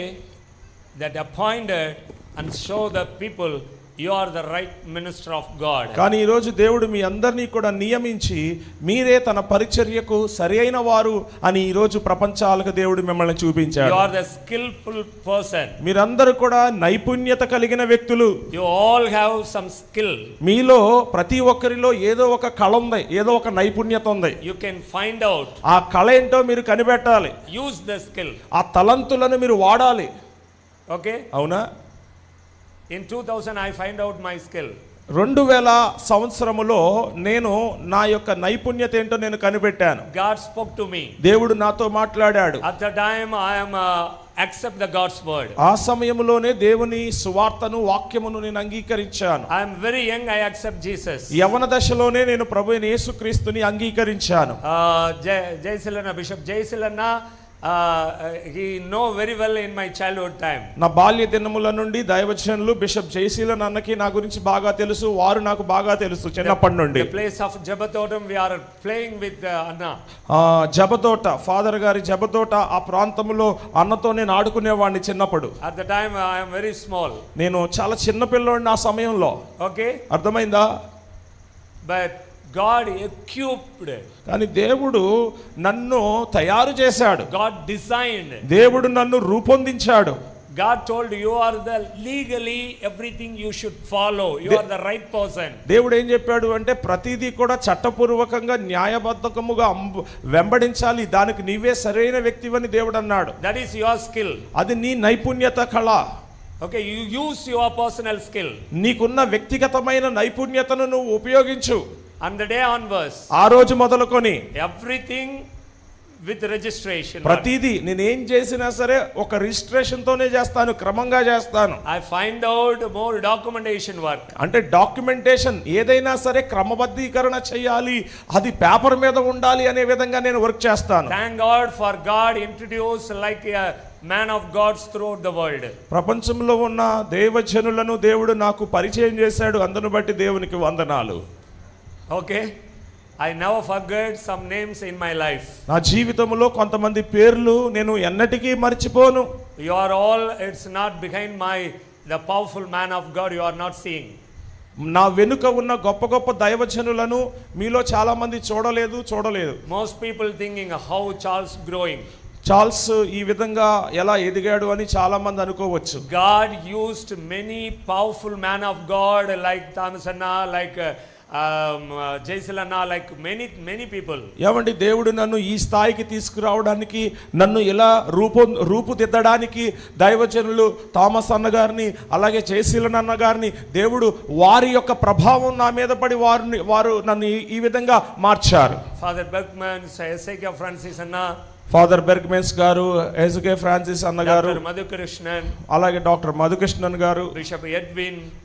that appointed and show the people you are the right minister of God.
కానీ ఈ రోజు దేవుడు మీ అందరినీ కూడా నియమించి మీరే తన పరిచర్యకు సరైన వారు అని ఈ రోజు ప్రపంచాలకు దేవుడు మిమ్మల్ని చూపించాడు.
You are the skillful person.
మీరందరూ కూడా నైపుణ్యత కలిగిన వ్యక్తులు.
You all have some skill.
మీలో ప్రతి ఒక్కరిలో ఏదో ఒక కళ ఉంది, ఏదో ఒక నైపుణ్యత ఉంది.
You can find out.
ఆ కళ ఏంటో మీరు కనిపెట్టాలి.
Use the skill.
ఆ తలంతులను మీరు వాడాలి.
Okay?
అవునా?
In 2000, I find out my skill.
2000 సంవత్సరములో నేను నా యొక్క నైపుణ్యత ఏంటో నేను కనిపెట్టాను.
God spoke to me.
దేవుడు నాతో మాట్లాడాడు.
At the time, I am accept the God's word.
ఆ సమయంలోనే దేవుని సువార్తను వాక్యమును నేను అంగీకరించాను.
I am very young, I accept Jesus.
యవన దశలోనే నేను ప్రభువైన యేసుక్రీస్తుని అంగీకరించాను.
Jaysilana, Bishop Jaysilana, he know very well in my childhood time.
నా బాల్య దినముల నుండి దైవజనులు బిషప్ జయశీలన్ అన్నకి నా గురించి బాగా తెలుసు, వారు నాకు బాగా తెలుసు చిన్నప్పటి నుండి.
The place of Jabatotam, we are playing with Anna.
జబతోట, ఫాదర్ గారి జబతోట, ఆ ప్రాంతంలో అన్నతో నేను ఆడుకునేవాడిని చిన్నప్పుడు.
At the time I am very small.
నేను చాలా చిన్న పిల్లోడిని ఆ సమయంలో.
Okay?
అర్థమైందా?
But God equipped.
కానీ దేవుడు నన్ను తయారు చేశాడు.
God designed.
దేవుడు నన్ను రూపొందించాడు.
God told you are the legally everything you should follow. You are the right person.
దేవుడు ఏం చెప్పాడు అంటే ప్రతిదీ కూడా చట్టపూర్వకంగా న్యాయబద్ధకముగా వెంబడించాలి, దానికి నీవే సరైన వ్యక్తివని దేవుడు అన్నాడు.
That is your skill.
అది నీ నైపుణ్యత కళ.
Okay, you use your personal skill.
నీకున్న వ్యక్తిగతమైన నైపుణ్యతను నువ్వు ఉపయోగించు.
On the day onwards,
ఆ రోజు మొదలుకొని
everything with registration.
ప్రతిదీ నేనేం చేసినా సరే ఒక రిజిస్ట్రేషన్ తోనే చేస్తాను, క్రమంగా చేస్తాను.
I find out more documentation work.
అంటే డాక్యుమెంటేషన్ ఏదైనా సరే క్రమబద్ధీకరణ చేయాలి, అది పేపర్ మీద ఉండాలి అనే విధంగా నేను వర్క్ చేస్తాను.
Thank God for God introduced like a man of God throughout the world.
ప్రపంచంలో ఉన్న దేవజనులను దేవుడు నాకు పరిచయం చేశాడు, అందును బట్టి దేవునికి వందనాలు.
Okay, I never forget some names in my life.
నా జీవితంలో కొంతమంది పేర్లు నేను ఎన్నటికీ మర్చిపోను.
You are all, it's not behind the powerful man of God you are not seeing.
నా వెనుక ఉన్న గొప్ప గొప్ప దైవజనులను మీలో చాలా మంది చూడలేదు.
Most people thinking how Charles growing.
Charles ఈ విధంగా ఎలా ఎదిగాడు అని చాలా మంది అనుకోవచ్చు.
God used many powerful man of God like Thomas Anna, like Jaysilana, like many people.
ఏమండి, దేవుడు నన్ను ఈ స్థాయికి తీసుకురావడానికి, నన్ను ఇలా రూపుదిద్దడానికి దైవజనులు థామస్ అన్న గారిని, అలాగే జయశీలన్ అన్న గారిని దేవుడు వారి యొక్క ప్రభావం నా మీద పడి వారు నన్ను ఈ విధంగా మార్చారు.
Father Bergman, Ezekiel Francis Anna,
father Bergmans గారు, ఎజుకే ఫ్రాన్సిస్ అన్న గారు,
మధుకృష్ణన్,
అలాగే డాక్టర్ మధుకృష్ణన్ గారు,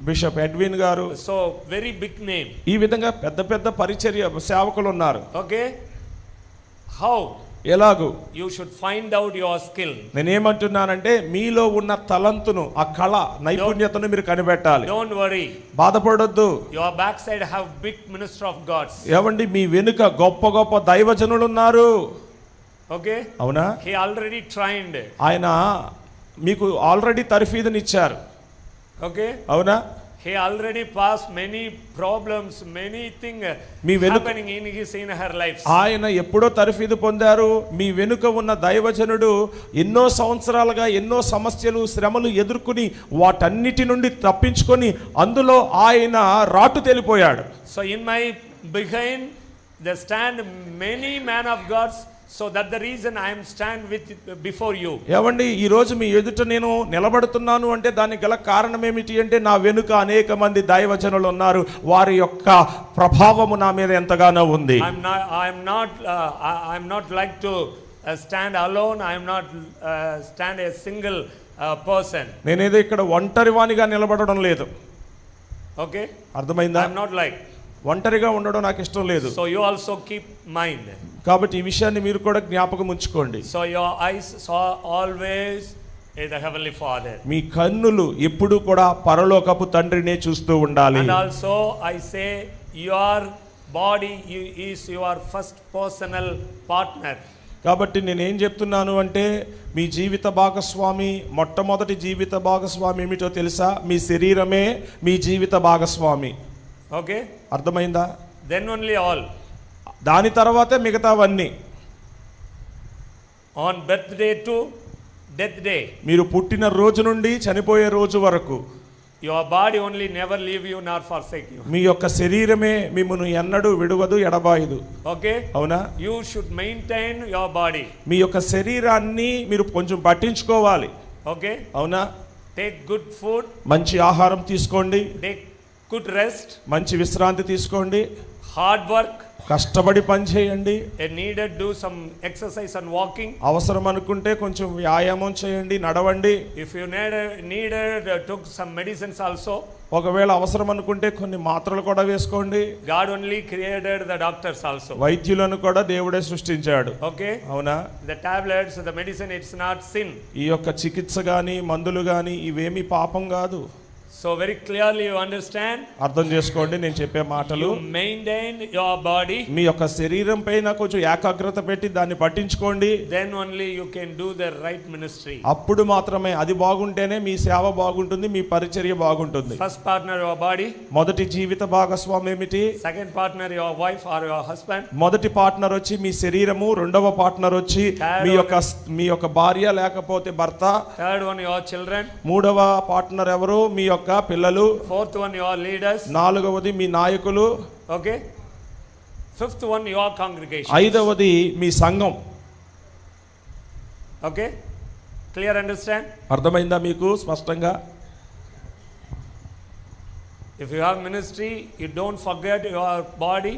బిషప్ ఎడ్విన్ గారు.
So very big name.
ఈ విధంగా పెద్ద పెద్ద పరిచర్య సేవకులు ఉన్నారు.
ఓకే, హౌ
ఎలాగూ
you should find out your skill.
నేనేమంటున్నానంటే మీలో ఉన్న తలంతును, ఆ కళ నైపుణ్యతను మీరు కనిపెట్టాలి.
డోంట్ వరీ,
బాధపడొద్దు.
Your back side have big minister of gods.
ఏమండి, మీ వెనుక గొప్ప గొప్ప దైవజనులు ఉన్నారు.
ఓకే,
అవునా?
He already trained.
ఆయన మీకు ఆల్రెడీ తర్ఫీదునిచ్చారు.
ఓకే,
అవునా?
he already passed many problems, many things happening in her life.
ఆయన ఎప్పుడో తర్ఫీదు పొందారు. మీ వెనుక ఉన్న దైవజనుడు ఎన్నో సంవత్సరాలుగా ఎన్నో సమస్యలు, శ్రమలు ఎదుర్కొని వాటన్నిటి నుండి తప్పించుకొని అందులో ఆయన రాటు తేలిపోయాడు.
So in my behind there stand many men of gods. So that the reason I am stand with before you.
ఏమండి, ఈ రోజు మీ ఎదుట నేను నిలబడుతున్నాను అంటే దానికి గల కారణం ఏమిటి అంటే నా వెనుక అనేక మంది దైవజనులు ఉన్నారు. వారి యొక్క ప్రభావము నా మీద ఎంతగానో ఉంది.
I am not like to stand alone. I am not stand a single person.
నేనేదో ఇక్కడ ఒంటరి వానిగా నిలబడడం లేదు.
Okay,
అర్థమైందా?
I am not like
ఒంటరిగా ఉండడం నాకు ఇష్టం లేదు.
So you also keep mind.
కాబట్టి ఈ విషయాన్ని మీరు కూడా జ్ఞాపకం ఉంచుకోండి.
So your eyes saw always the heavenly Father.
మీ కన్నులు ఎప్పుడు కూడా పరలోకపు తండ్రినే చూస్తూ ఉండాలి.
And also I say your body is your first personal partner.
కాబట్టి నేనేం చెప్తున్నాను అంటే మీ జీవిత భాగస్వామి, మొట్టమొదటి జీవిత భాగస్వామి ఏమిటో తెలుసా? మీ శరీరమే మీ జీవిత భాగస్వామి.
ఓకే,
అర్థమైందా?
దెన్ ఓన్లీ ఆల్,
దాని తర్వాతే మిగతావన్నీ.
On birthday to death day,
మీరు పుట్టిన రోజు నుండి చనిపోయే రోజు వరకు
your body only never leave you not forsake you.
మీ యొక్క శరీరమే మిమ్మును ఎన్నడూ విడువదు, ఎడబాయదు.
ఓకే,
అవునా?
You should maintain your body.
మీ యొక్క శరీరాన్ని మీరు కొంచెం పట్టించుకోవాలి.
ఓకే,
అవునా?
take good food,
మంచి ఆహారం తీసుకోండి,
take good rest,
మంచి విశ్రాంతి తీసుకోండి,
hard work,
కష్టపడి పని చేయండి,
needed do some exercise and walking.
అవసరం అనుకుంటే కొంచెం వ్యాయామం చేయండి, నడవండి.
If you needed took some medicines also.
ఒకవేళ అవసరం అనుకుంటే కొన్ని మాత్రలు కూడా వేసుకోండి.
God only created the doctors also.
వైద్యులను కూడా దేవుడే సృష్టించాడు.
Okay.
అవునా?
The tablets, the medicine, it's not sin.
ఈ యొక్క చికిత్స గాని మందులు గాని ఇవేమీ పాపం కాదు.
So very clearly you understand.
అర్థం చేసుకోండి నేను చెప్పే మాటలు.
You maintain your body.
మీ యొక్క శరీరం పైన కొంచెం ఏకాగ్రత పెట్టి దాన్ని పట్టించుకోండి.
Then only you can do the right ministry.
అప్పుడు మాత్రమే అది బాగుంటేనే మీ సేవ బాగుంటుంది, మీ పరిచర్య బాగుంటుంది.
First partner your body.
మొదటి జీవిత భాగస్వామి ఏమిటి?
Second partner your wife or your husband.
మొదటి పార్ట్నర్ వచ్చి మీ శరీరము, రెండవ పార్ట్నర్ వచ్చి మీ యొక్క భార్య లేకపోతే భర్త.
Third one your children.
మూడవ పార్ట్నర్ ఎవరు? మీ యొక్క పిల్లలు.
Fourth one your leaders.
నాలుగవది మీ నాయకులు.
Okay. Fifth one your congregation.
ఐదవది మీ సంఘం.
Okay. Clear, understand?
అర్థమైందా మీకు స్పష్టంగా?
If you have ministry, you don't forget your body,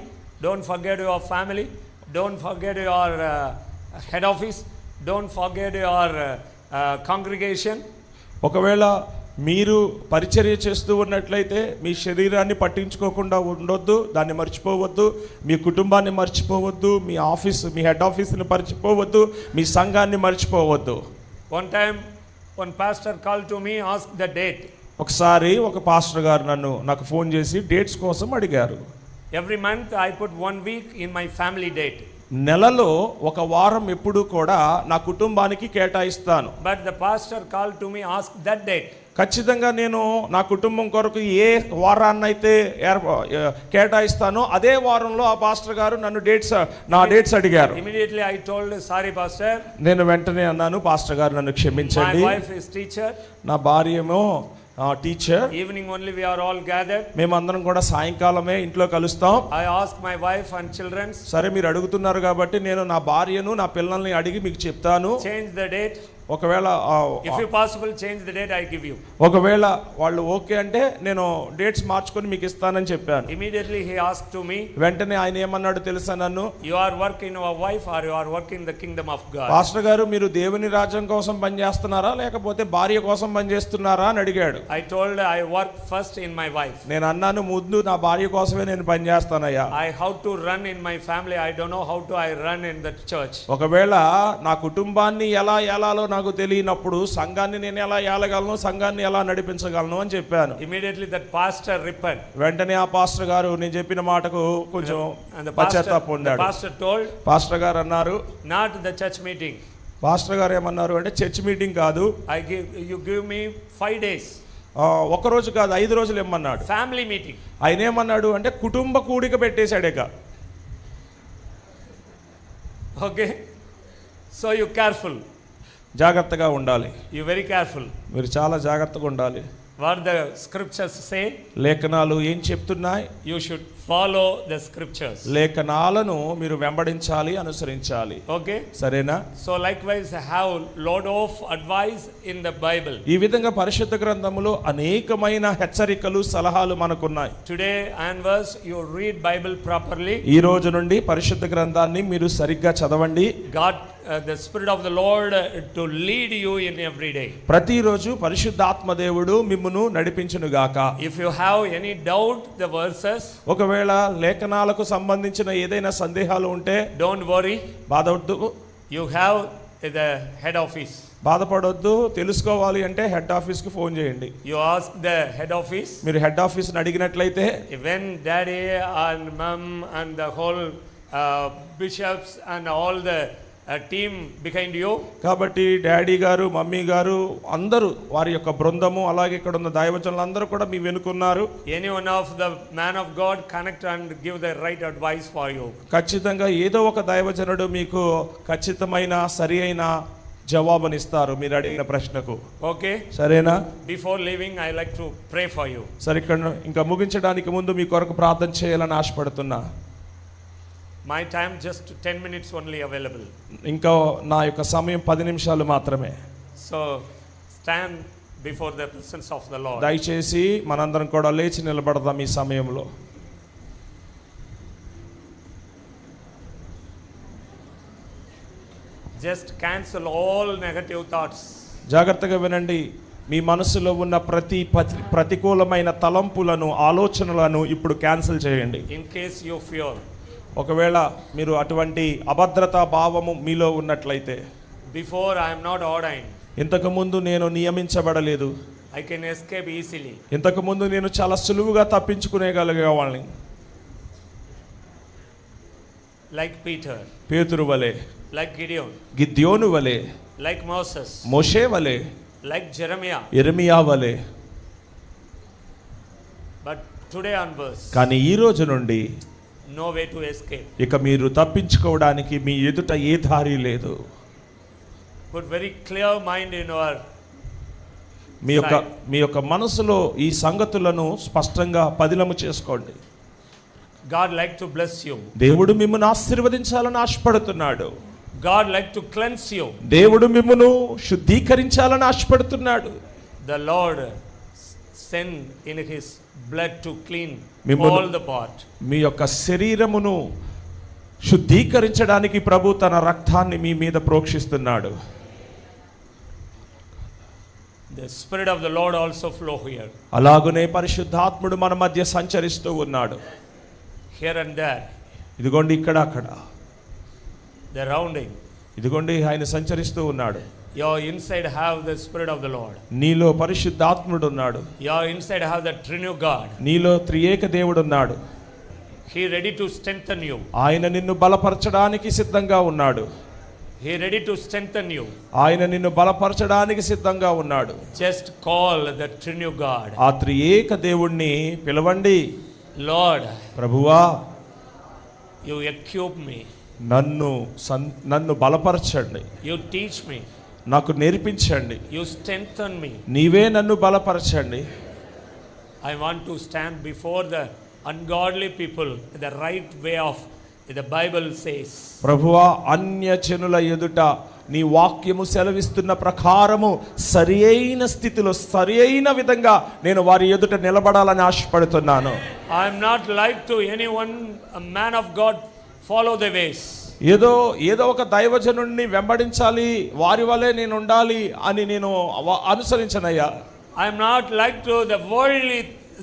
don't forget your family, don't forget your head office, don't forget your congregation.
ఒకవేళ మీరు పరిచర్య చేస్తూ ఉన్నట్లయితే మీ శరీరాన్ని పట్టించుకోకుండా ఉండొద్దు, దాన్ని మర్చిపోవద్దు, మీ కుటుంబాన్ని మర్చిపోవద్దు, మీ హెడ్ ఆఫీస్ని మర్చిపోవద్దు, మీ సంఘాన్ని మర్చిపోవద్దు.
One time one pastor called to me, asked the date.
ఒకసారి ఒక పాస్టర్ గారు నాకు ఫోన్ చేసి డేట్స్ కోసం అడిగారు.
Every month I put 1 week in my family date.
నెలలో ఒక వారం ఎప్పుడు కూడా నా కుటుంబానికి కేటాయిస్తాను.
But the pastor called to me, asked that date.
ఖచ్చితంగా నేను నా కుటుంబం కొరకు ఏ వారాన్నైతే కేటాయిస్తానో అదే వారంలో ఆ పాస్టర్ గారు నా డేట్స్ అడిగారు.
Immediately I told, sorry pastor.
నేను వెంటనే అన్నాను, పాస్టర్ గారు నన్ను క్షమించండి.
My wife is teacher.
నా భార్యేమో teacher.
Evening only we are all gathered.
మేమందరం కూడా సాయంకాలమే ఇంట్లో కలుస్తాం.
I asked my wife and children.
సరే మీరు అడుగుతున్నారు కాబట్టి నేను నా భార్యను నా పిల్లల్ని అడిగి మీకు చెప్తాను.
Change the date.
ఒకవేళ
if you possible change the date I give you.
ఒకవేళ వాళ్ళు ఓకే అంటే నేను డేట్స్ మార్చుకొని మీకు ఇస్తానని చెప్పాను.
Immediately he asked to me.
వెంటనే ఆయన ఏమన్నాడు తెలుసా నన్ను?
You are working your wife or you are working the kingdom of God?
Pastor గారు మీరు దేవుని రాజ్యం కోసం పనిచేస్తున్నారా లేకపోతే భార్య కోసం పనిచేస్తున్నారా అని అడిగాడు.
I told I work first in my wife.
నేను అన్నాను ముందు నా భార్య కోసమే నేను పనిచేస్తానయ్యా.
I how to run in my family I don't know how to I run in the church.
ఒకవేళ నా కుటుంబాన్ని ఎలా ఏలాలో నాకు తెలియనప్పుడు సంఘాన్ని నేను ఎలా ఏలగలను, సంఘాన్ని ఎలా నడిపించగలను అని చెప్పాను.
Immediately that pastor repented.
వెంటనే ఆ పాస్టర్ గారు నేను చెప్పిన మాటకు కొంచెం పశ్చాత్తాపం పొందాడు.
The pastor told,
పాస్టర్ గారు అన్నారు,
not the church meeting.
Pastor గారు ఏమన్నారు అంటే చర్చ్ మీటింగ్ కాదు,
you give me 5 days.
ఒక రోజు కాదు 5 రోజులు ఇమ్మన్నాడు.
Family meeting.
ఆయన ఏమన్నాడు అంటే కుటుంబ కూడిక పెట్టేశాడేక.
ఓకే. So you careful.
జాగ్రత్తగా ఉండాలి.
You very careful.
మీరు చాలా జాగ్రత్తగా ఉండాలి.
What the scriptures say?
లేఖనాలు ఏం చెప్తున్నాయి?
You should follow the scriptures.
లేఖనాలను మీరు వెంబడించాలి, అనుసరించాలి.
ఓకే,
సరేనా?
So likewise have lot of advice in the Bible.
ఈ విధంగా పరిశుద్ధ గ్రంథములో అనేకమైన హెచ్చరికలు, సలహాలు మనకున్నాయి.
Today and verse you read Bible properly.
ఈ రోజు నుండి పరిశుద్ధ గ్రంథాన్ని మీరు సరిగ్గా చదవండి.
God the spirit of the Lord to lead you in every day.
ప్రతిరోజు పరిశుద్ధాత్మ దేవుడు మిమ్మును నడిపించును గాక.
If you have any doubt the verses,
ఒకవేళ లేఖనాలకు సంబంధించిన ఏదైనా సందేహాలు ఉంటే
don't worry,
బాధపడొద్దు.
you have the head office.
బాధపడొద్దు. తెలుసుకోవాలి అంటే హెడ్ ఆఫీస్ కి ఫోన్ చేయండి.
You ask the head office.
మీరు హెడ్ ఆఫీస్ ని అడిగినట్లయితే
when daddy and mom and the whole bishops and all the team behind you.
కాబట్టి daddy గారు, mummy గారు అందరూ వారి యొక్క బృందము, అలాగే ఇక్కడ ఉన్న దైవజనులు అందరూ కూడా మీ వెనుకున్నారు.
Any one of the man of God connect and give the right advice for you.
ఖచ్చితంగా ఏదో ఒక దైవజనుడు మీకు ఖచ్చితమైన సరి అయిన జవాబునిస్తారు మీరు అడిగిన ప్రశ్నకు.
ఓకే,
సరేనా?
Before leaving I like to pray for you.
సరే, ఇక్కడ ఇంకా ముగించడానికి ముందు మీ కొరకు ప్రార్థన చేయాలని ఆశపడుతున్నా.
My time just 10 minutes only available.
ఇంకా నా యొక్క సమయం 10 నిమిషాలు మాత్రమే.
So stand before the presence of the Lord.
దయచేసి మనందరం కూడా లేచి నిలబడదాం ఈ సమయంలో.
Just cancel all negative thoughts.
జాగ్రత్తగా వినండి. మీ మనసులో ఉన్న ప్రతికూలమైన తలంపులను, ఆలోచనలను ఇప్పుడు క్యాన్సిల్ చేయండి.
In case you fear,
ఒకవేళ మీరు అటువంటి అభద్రతా భావము మీలో ఉన్నట్లయితే,
before I am not ordained,
ఇంతకు ముందు నేను నియమించబడలేదు,
I can escape easily.
ఇంతకు ముందు నేను చాలా సులువుగా తప్పించుకునేగలిగేవాళ్ళని,
like Peter,
పేతురు వలె,
like Gideon,
గిద్యోను వలె,
like Moses,
మోషే వలె,
like Jeremiah.
యెరెమియా వలె.
But today onwards,
కానీ ఈ రోజు నుండి
no way to escape.
ఇక మీరు తప్పించుకోవడానికి మీ ఎదుట ఏ దారి లేదు.
Put very clear mind in your
మీ యొక్క మనసులో ఈ సంగతులను స్పష్టంగా పదిలము చేసుకోండి.
God like to bless you.
దేవుడు మిమ్మల్ని ఆశీర్వదించాలని ఆశపడుతున్నాడు.
God like to cleanse you.
దేవుడు మిమ్మల్ని శుద్ధీకరించాలని ఆశపడుతున్నాడు.
The Lord send in his blood to clean all the part.
మీ యొక్క శరీరమును శుద్ధీకరించడానికి ప్రభు తన రక్తాన్ని మీ మీద ప్రోక్షిస్తున్నాడు.
The spirit of the Lord also flow here.
అలాగునే పరిశుద్ధాత్ముడు మన మధ్య సంచరిస్తూ ఉన్నాడు.
Here and there.
ఇదిగోండి ఇక్కడ అక్కడ.
The rounding.
ఇదిగోండి ఆయన సంచరిస్తూ ఉన్నాడు.
Your inside have the spirit of the Lord.
నీలో పరిశుద్ధాత్ముడు ఉన్నాడు.
Your inside have the Trinity God.
నీలో త్రియేక దేవుడు ఉన్నాడు.
He ready to strengthen you.
ఆయన నిన్ను బలపరచడానికి సిద్ధంగా ఉన్నాడు.
He ready to strengthen you.
ఆయన నిన్ను బలపరచడానికి సిద్ధంగా ఉన్నాడు.
Just call the Trinity God.
ఆ త్రియేక దేవుణ్ణి పిలవండి.
Lord,
ప్రభువా,
you equip me.
నన్ను బలపరచండి.
You teach me.
నాకు నేర్పించండి.
You strengthen me.
నీవే నన్ను బలపరచండి.
I want to stand before the ungodly people in the right way of the Bible says.
ప్రభువా, అన్యజనుల ఎదుట నీ వాక్యము సెలవిస్తున్న ప్రకారము సరియైన స్థితిలో సరియైన విధంగా నేను వారి ఎదుట నిలబడాలని ఆశపడుతున్నాను.
I am not like to anyone, a man of God, follow the ways.
ఏదో ఒక దైవజనుడిని వెంబడించాలి, వారి వలె నేను ఉండాలి అని నేను అనుసరించనయ్యా.
I am not like to the worldly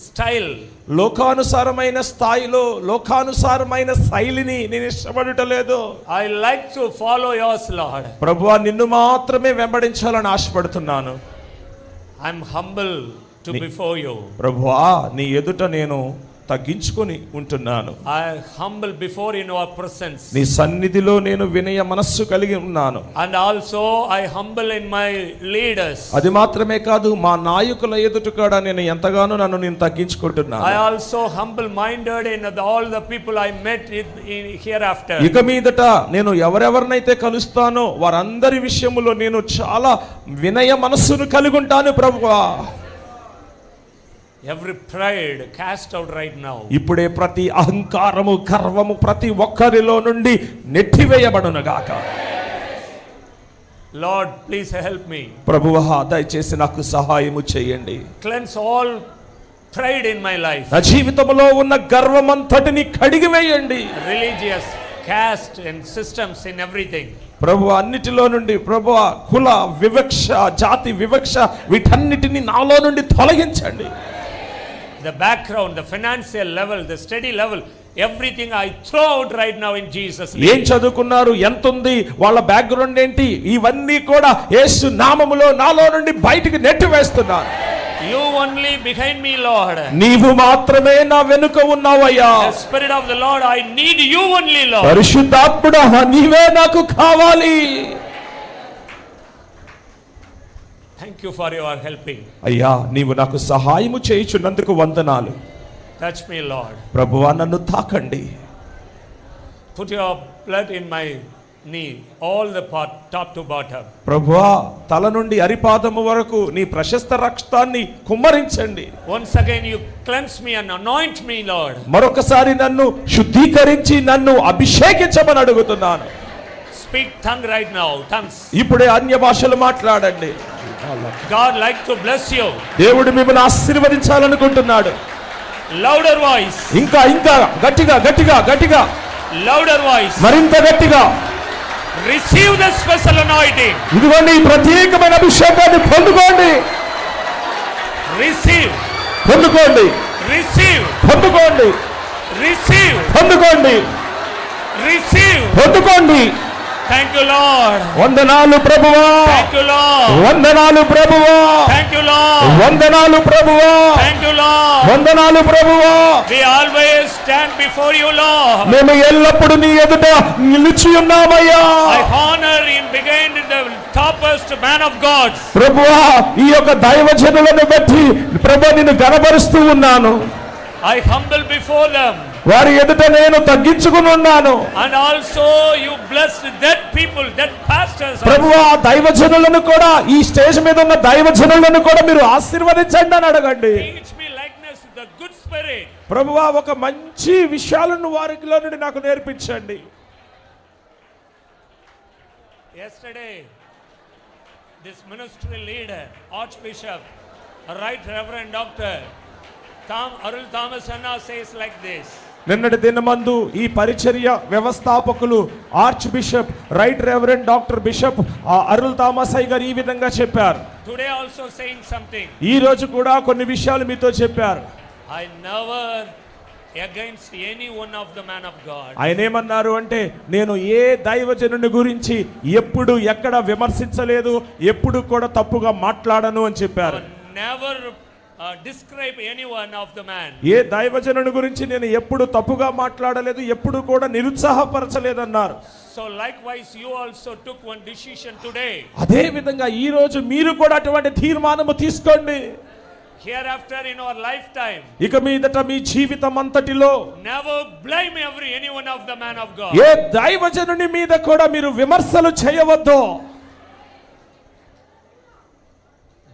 style.
లోకానుసారమైన స్థాయిలో లోకానుసారమైన శైలిని నేను ఇష్టపడటలేదు.
I like to follow yours, Lord.
ప్రభువా, నిన్ను మాత్రమే వెంబడించాలని ఆశపడుతున్నాను.
I am humble to before you.
ప్రభువా, నీ ఎదుట నేను తగ్గించుకొని ఉంటున్నాను.
I humble before in your presence.
నీ సన్నిధిలో నేను వినయ మనస్సు కలిగి ఉన్నాను.
And also I humble in my leaders.
అది మాత్రమే కాదు, మా నాయకుల ఎదుట కూడా నేను ఎంతగానో నేను తగ్గించుకుంటున్నాను.
I also humble minded in all the people I met in hereafter.
ఇక మీదట నేను ఎవరెవరినైతే కలుస్తానో వారందరి విషయములో నేను చాలా వినయ మనస్సును కలిగి ఉంటాను ప్రభువా.
Every pride cast out right now.
ఇప్పుడే ప్రతి అహంకారము, గర్వము ప్రతి ఒక్కరిలో నుండి నెట్టివేయబడును గాక.
Lord, please help me.
ప్రభువా, దయచేసి నాకు సహాయము చేయండి.
Cleanse all pride in my life.
నా జీవితంలో ఉన్న గర్వమంతటిని కడిగివేయండి.
Religious caste and systems in everything.
ప్రభువా, అన్నిటిలో నుండి ప్రభువా కుల వివక్ష, జాతి వివక్ష వీటన్నిటిని నాలో నుండి తొలగించండి.
The background, the financial level, the study level, everything I throw out right now in Jesus' name.
ఏం చదువుకున్నారు, ఎంత ఉంది, వాళ్ళ బ్యాక్గ్రౌండ్ ఏంటి, ఇవన్నీ కూడా యేసు నామములో నాలో నుండి బయటికి నెట్టివేస్తున్నాను.
You only behind me, Lord.
నీవు మాత్రమే నా వెనుక ఉన్నావయ్యా.
The Spirit of the Lord, I need you only, Lord.
పరిశుద్ధాత్ముడా, నీవే నాకు కావాలి.
Thank you for your helping.
అయ్యా, నీవు నాకు సహాయము చేయుచున్నందుకు వందనాలు.
Touch me, Lord.
ప్రభువా, నన్ను తాకండి.
Put your blood in my knee, all the part, top to bottom.
ప్రభువా, తల నుండి అరిపాదము వరకు నీ ప్రశస్త రక్తాన్ని కుమ్మరించండి.
Once again you cleanse me and anoint me, Lord.
మరొకసారి నన్ను శుద్ధీకరించి నన్ను అభిషేకించమని అడుగుతున్నాను.
Speak tongue right now, tongues.
ఇప్పుడే అన్య భాషలు మాట్లాడండి.
God like to bless you.
దేవుడు మిమ్మల్ని ఆశీర్వదించాలనుకుంటున్నాడు.
Louder voice.
ఇంకా ఇంకా గట్టిగా గట్టిగా గట్టిగా.
Louder voice.
మరింత గట్టిగా.
Receive the special anointing.
ఇదిగోండి ఈ ప్రత్యేకమైన అభిషేకాన్ని పొందుకోండి.
Receive.
పొందుకోండి.
Receive.
పొందుకోండి.
Receive.
పొందుకోండి.
Receive.
పొందుకోండి.
Thank you, Lord.
వందనాలు ప్రభువా.
Thank you, Lord.
వందనాలు ప్రభువా.
Thank you, Lord.
వందనాలు ప్రభువా.
Thank you, Lord.
వందనాలు ప్రభువా.
We always stand before you, Lord.
మేము ఎల్లప్పుడూ నీ ఎదుట నిలిచి ఉన్నామయ్యా.
I honor in beginning the topmost man of God.
ప్రభువా ఈ యొక్క దైవజనులను బట్టి ప్రభువా నిన్ను గణపరుస్తూ ఉన్నాను.
I humble before them.
వారి ఎదుట నేను తగ్గించుకుని ఉన్నాను.
And also you blessed that people, that pastors.
ప్రభువా దైవజనులను కూడా ఈ స్టేజ్ మీద ఉన్న దైవజనులను కూడా మీరు ఆశీర్వదించండి అని అడగండి.
Teach me likeness to the good spirit.
ప్రభువా ఒక మంచి విషయాలను వారిలో నుండి నాకు నేర్పించండి.
Yesterday this ministry leader, Archbishop, Right Reverend Dr. Arul Thomas Anna says like this.
నిన్నటి దినమందు ఈ పరిచర్య వ్యవస్థాపకులు arch bishop right reverend doctor bishop Arul Thomas అయ్య గారు ఈ విధంగా చెప్పారు.
Today also saying something.
ఈ రోజు కూడా కొన్ని విషయాలు మీతో చెప్పారు.
I never against any one of the man of God.
ఆయన ఏమన్నారు అంటే నేను ఏ దైవజనుని గురించి ఎప్పుడు ఎక్కడ విమర్శించలేదు, ఎప్పుడు కూడా తప్పుగా మాట్లాడను అని చెప్పారు.
Never describe anyone of the man.
ఏ దైవజనుని గురించి నేను ఎప్పుడు తప్పుగా మాట్లాడలేదు, ఎప్పుడు కూడా నిరుత్సాహపరచలేదన్నారు.
So likewise you also took one decision today.
అదే విధంగా ఈ రోజు మీరు కూడా అటువంటి తీర్మానము తీసుకోండి.
Hereafter in our lifetime,
ఇక మీదట మీ జీవితం అంతటిలో
never blame any one of the man of God.
ఏ దైవజనుని మీద కూడా మీరు విమర్శలు చేయవద్దు.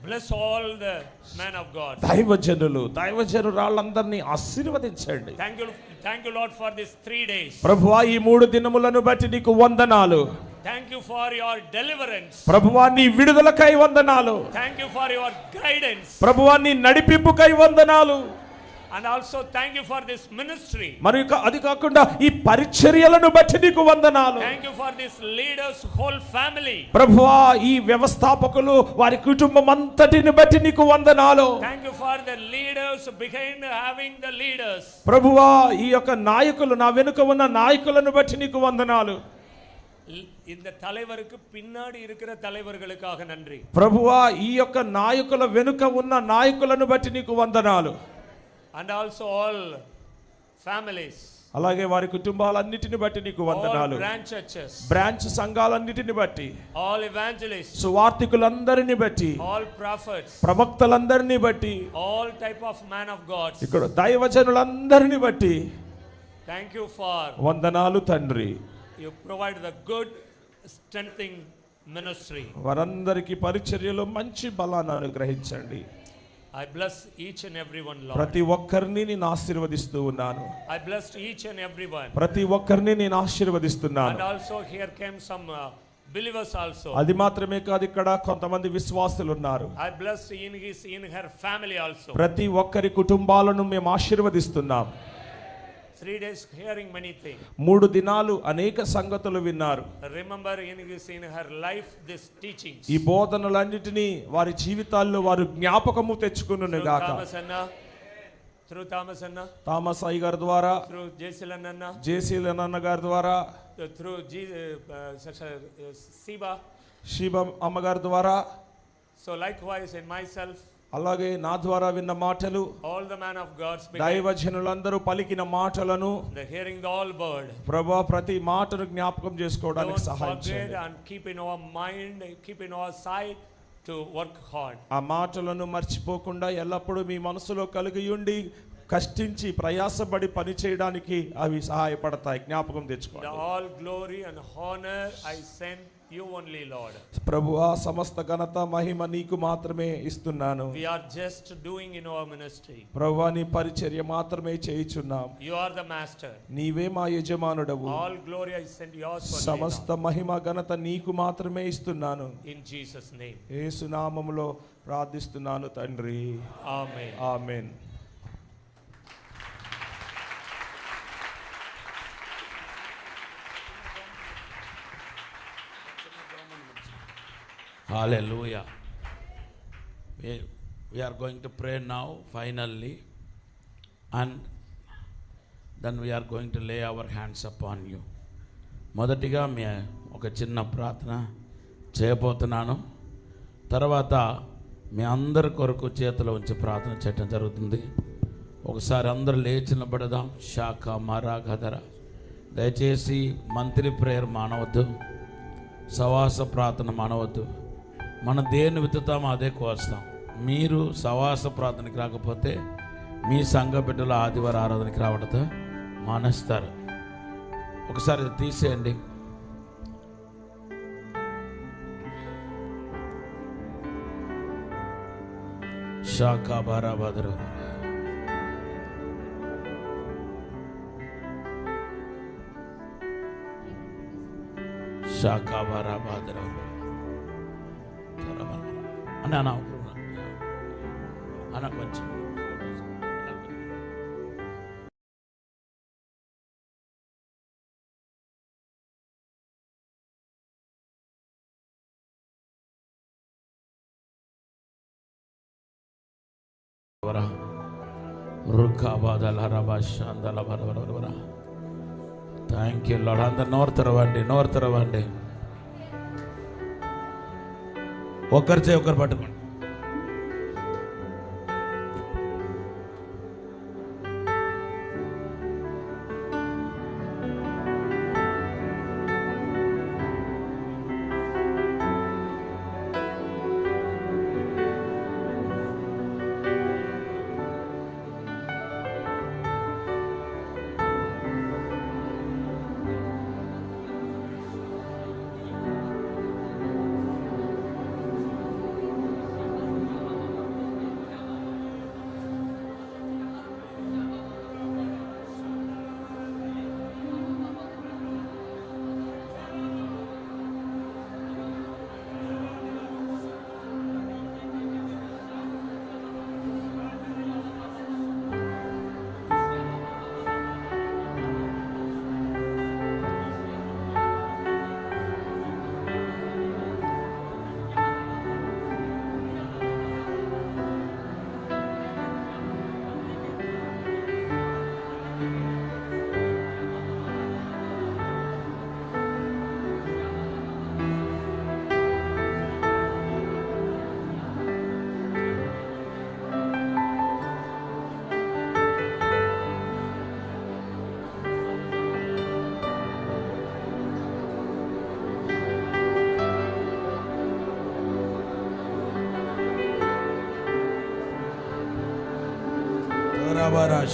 Bless all the men of God.
దైవజనురాళ్ళందరినీ ఆశీర్వదించండి.
Thank you Lord for these 3 days.
ప్రభువా ఈ 3 దినములను బట్టి నీకు వందనాలు.
Thank you for your deliverance.
ప్రభువా నీ విడుదలకై వందనాలు.
Thank you for your guidance.
ప్రభువా నీ నడిపింపుకై వందనాలు.
And also thank you for this ministry.
మరి అది కాకుండా ఈ పరిచర్యలను బట్టి నీకు వందనాలు.
Thank you for this leaders whole family.
ప్రభువా ఈ వ్యవస్థాపకులు వారి కుటుంబం అంతటిని బట్టి నీకు వందనాలు.
Thank you for the leaders behind having the leaders.
ప్రభువా ఈ యొక్క నాయకులు నా వెనుక ఉన్న నాయకులను బట్టి నీకు వందనాలు.
இந்த தலைவருக்கு பின்னாடி இருக்கிற தலைவர்களுக்காக நன்றி.
ప్రభువా ఈ యొక్క నాయకుల వెనుక ఉన్న నాయకులను బట్టి నీకు వందనాలు.
And also all families.
అలాగే వారి కుటుంబాలన్నిటిని బట్టి నీకు వందనాలు.
All branch churches.
బ్రాంచ్ సంఘాలన్నిటిని బట్టి.
All evangelists.
సువార్తికులందరిని బట్టి.
All prophets.
ప్రవక్తలందరిని బట్టి.
All type of man of God.
ఇక్కడ దైవజనులందరిని బట్టి.
Thank you for.
వందనాలు తండ్రి.
You provide the good strengthening ministry.
వారందరికీ పరిచర్యలో మంచి బలాన్ని అనుగ్రహించండి.
I bless each and everyone, Lord.
ప్రతి ఒక్కరిని నేను ఆశీర్వదిస్తూ ఉన్నాను.
I blessed each and everyone.
ప్రతి ఒక్కరిని నేను ఆశీర్వదిస్తున్నాను.
And also here came some believers also.
అది మాత్రమే కాదు ఇక్కడ కొంతమంది విశ్వాసులు ఉన్నారు.
I blessed in her family also.
ప్రతి ఒక్కరి కుటుంబాలను మేము ఆశీర్వదిస్తున్నాం.
3 days hearing many things.
3 దినాలు అనేక సంగతులు విన్నారు.
Remember in her life this teachings.
ఈ బోధనలన్నిటినీ వారి జీవితాల్లో వారు జ్ఞాపకము తెచ్చుకొనును గాక.
Through Thomas Anna.
థామస్ అయ్య గారి ద్వారా.
Through Jesilan Anna.
జేసీలన్ అన్న గారి ద్వారా.
Through
శివ అమ్మగారి ద్వారా.
So likewise in myself.
అలాగే నా ద్వారా విన్న మాటలు.
All the man of God speaking.
దైవజనులందరూ పలికిన మాటలను.
The hearing the all word.
ప్రభువా ప్రతి మాటను జ్ఞాపకం చేసుకోవడానికి సహాయం చేయండి.
And keep in our mind, keep in our sight to work hard.
ఆ మాటలను మర్చిపోకుండా ఎల్లప్పుడూ మీ మనసులో కలిగి ఉండి కష్టించి ప్రయాసపడి పని చేయడానికి అవి సహాయపడతాయి. జ్ఞాపకం తెచ్చుకోండి.
All glory and honor I send you only, Lord.
ప్రభువా, సమస్త ఘనత మహిమ నీకు మాత్రమే ఇస్తున్నాను.
We are just doing in our ministry.
ప్రభువా, నీ పరిచర్య మాత్రమే చేయుచున్నాం.
You are the master.
నీవే మా యజమానుడవు.
All glory I send yours only,
సమస్త మహిమ ఘనత నీకు మాత్రమే ఇస్తున్నాను.
in Jesus' name.
యేసు నామములో ప్రార్థిస్తున్నాను తండ్రి.
Amen.
Amen.
Hallelujah. We are going to pray now finally, and then we are going to lay our hands upon you. మొదటిగా ఒక చిన్న ప్రార్థన చేయబోతున్నాను. తర్వాత మీ అందరి కొరకు చేతిలో ఉంచి ప్రార్థన చేయడం జరుగుతుంది. ఒకసారి అందరూ లేచి నిలబడదాం. శాఖ మరాగధర. దయచేసి మంత్లీ ప్రేయర్ మానవద్దు, సవాస ప్రార్థన మానవద్దు. మనం దేన్ని విత్తుతామో అదే కోస్తాం. మీరు సవాస ప్రార్థనకి రాకపోతే మీ సంఘ బిడ్డల ఆదివారం ఆరాధనకి రావడంతో మానేస్తారు. ఒకసారి తీసేయండి. శాఖా బారాబాదరు శాఖా బారాబాదరు అన్న అన్న కొంచెం థ్యాంక్ యూ లార్డ్. అందరు నోరు తెరవండి, నోరు తెరవండి. ఒకరి చేయి ఒకరు పట్టుకోండి.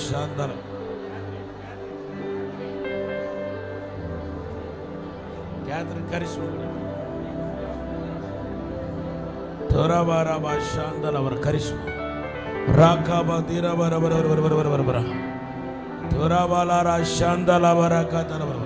శాంతరం క్యాథరిన్ కరిష్మా తోరాబారాబా శాంతలవర కరిష్మా రాకాబా తీరాబర బర బర బర బర బర బర తోరాబాలారా శాంతలవర కతలవర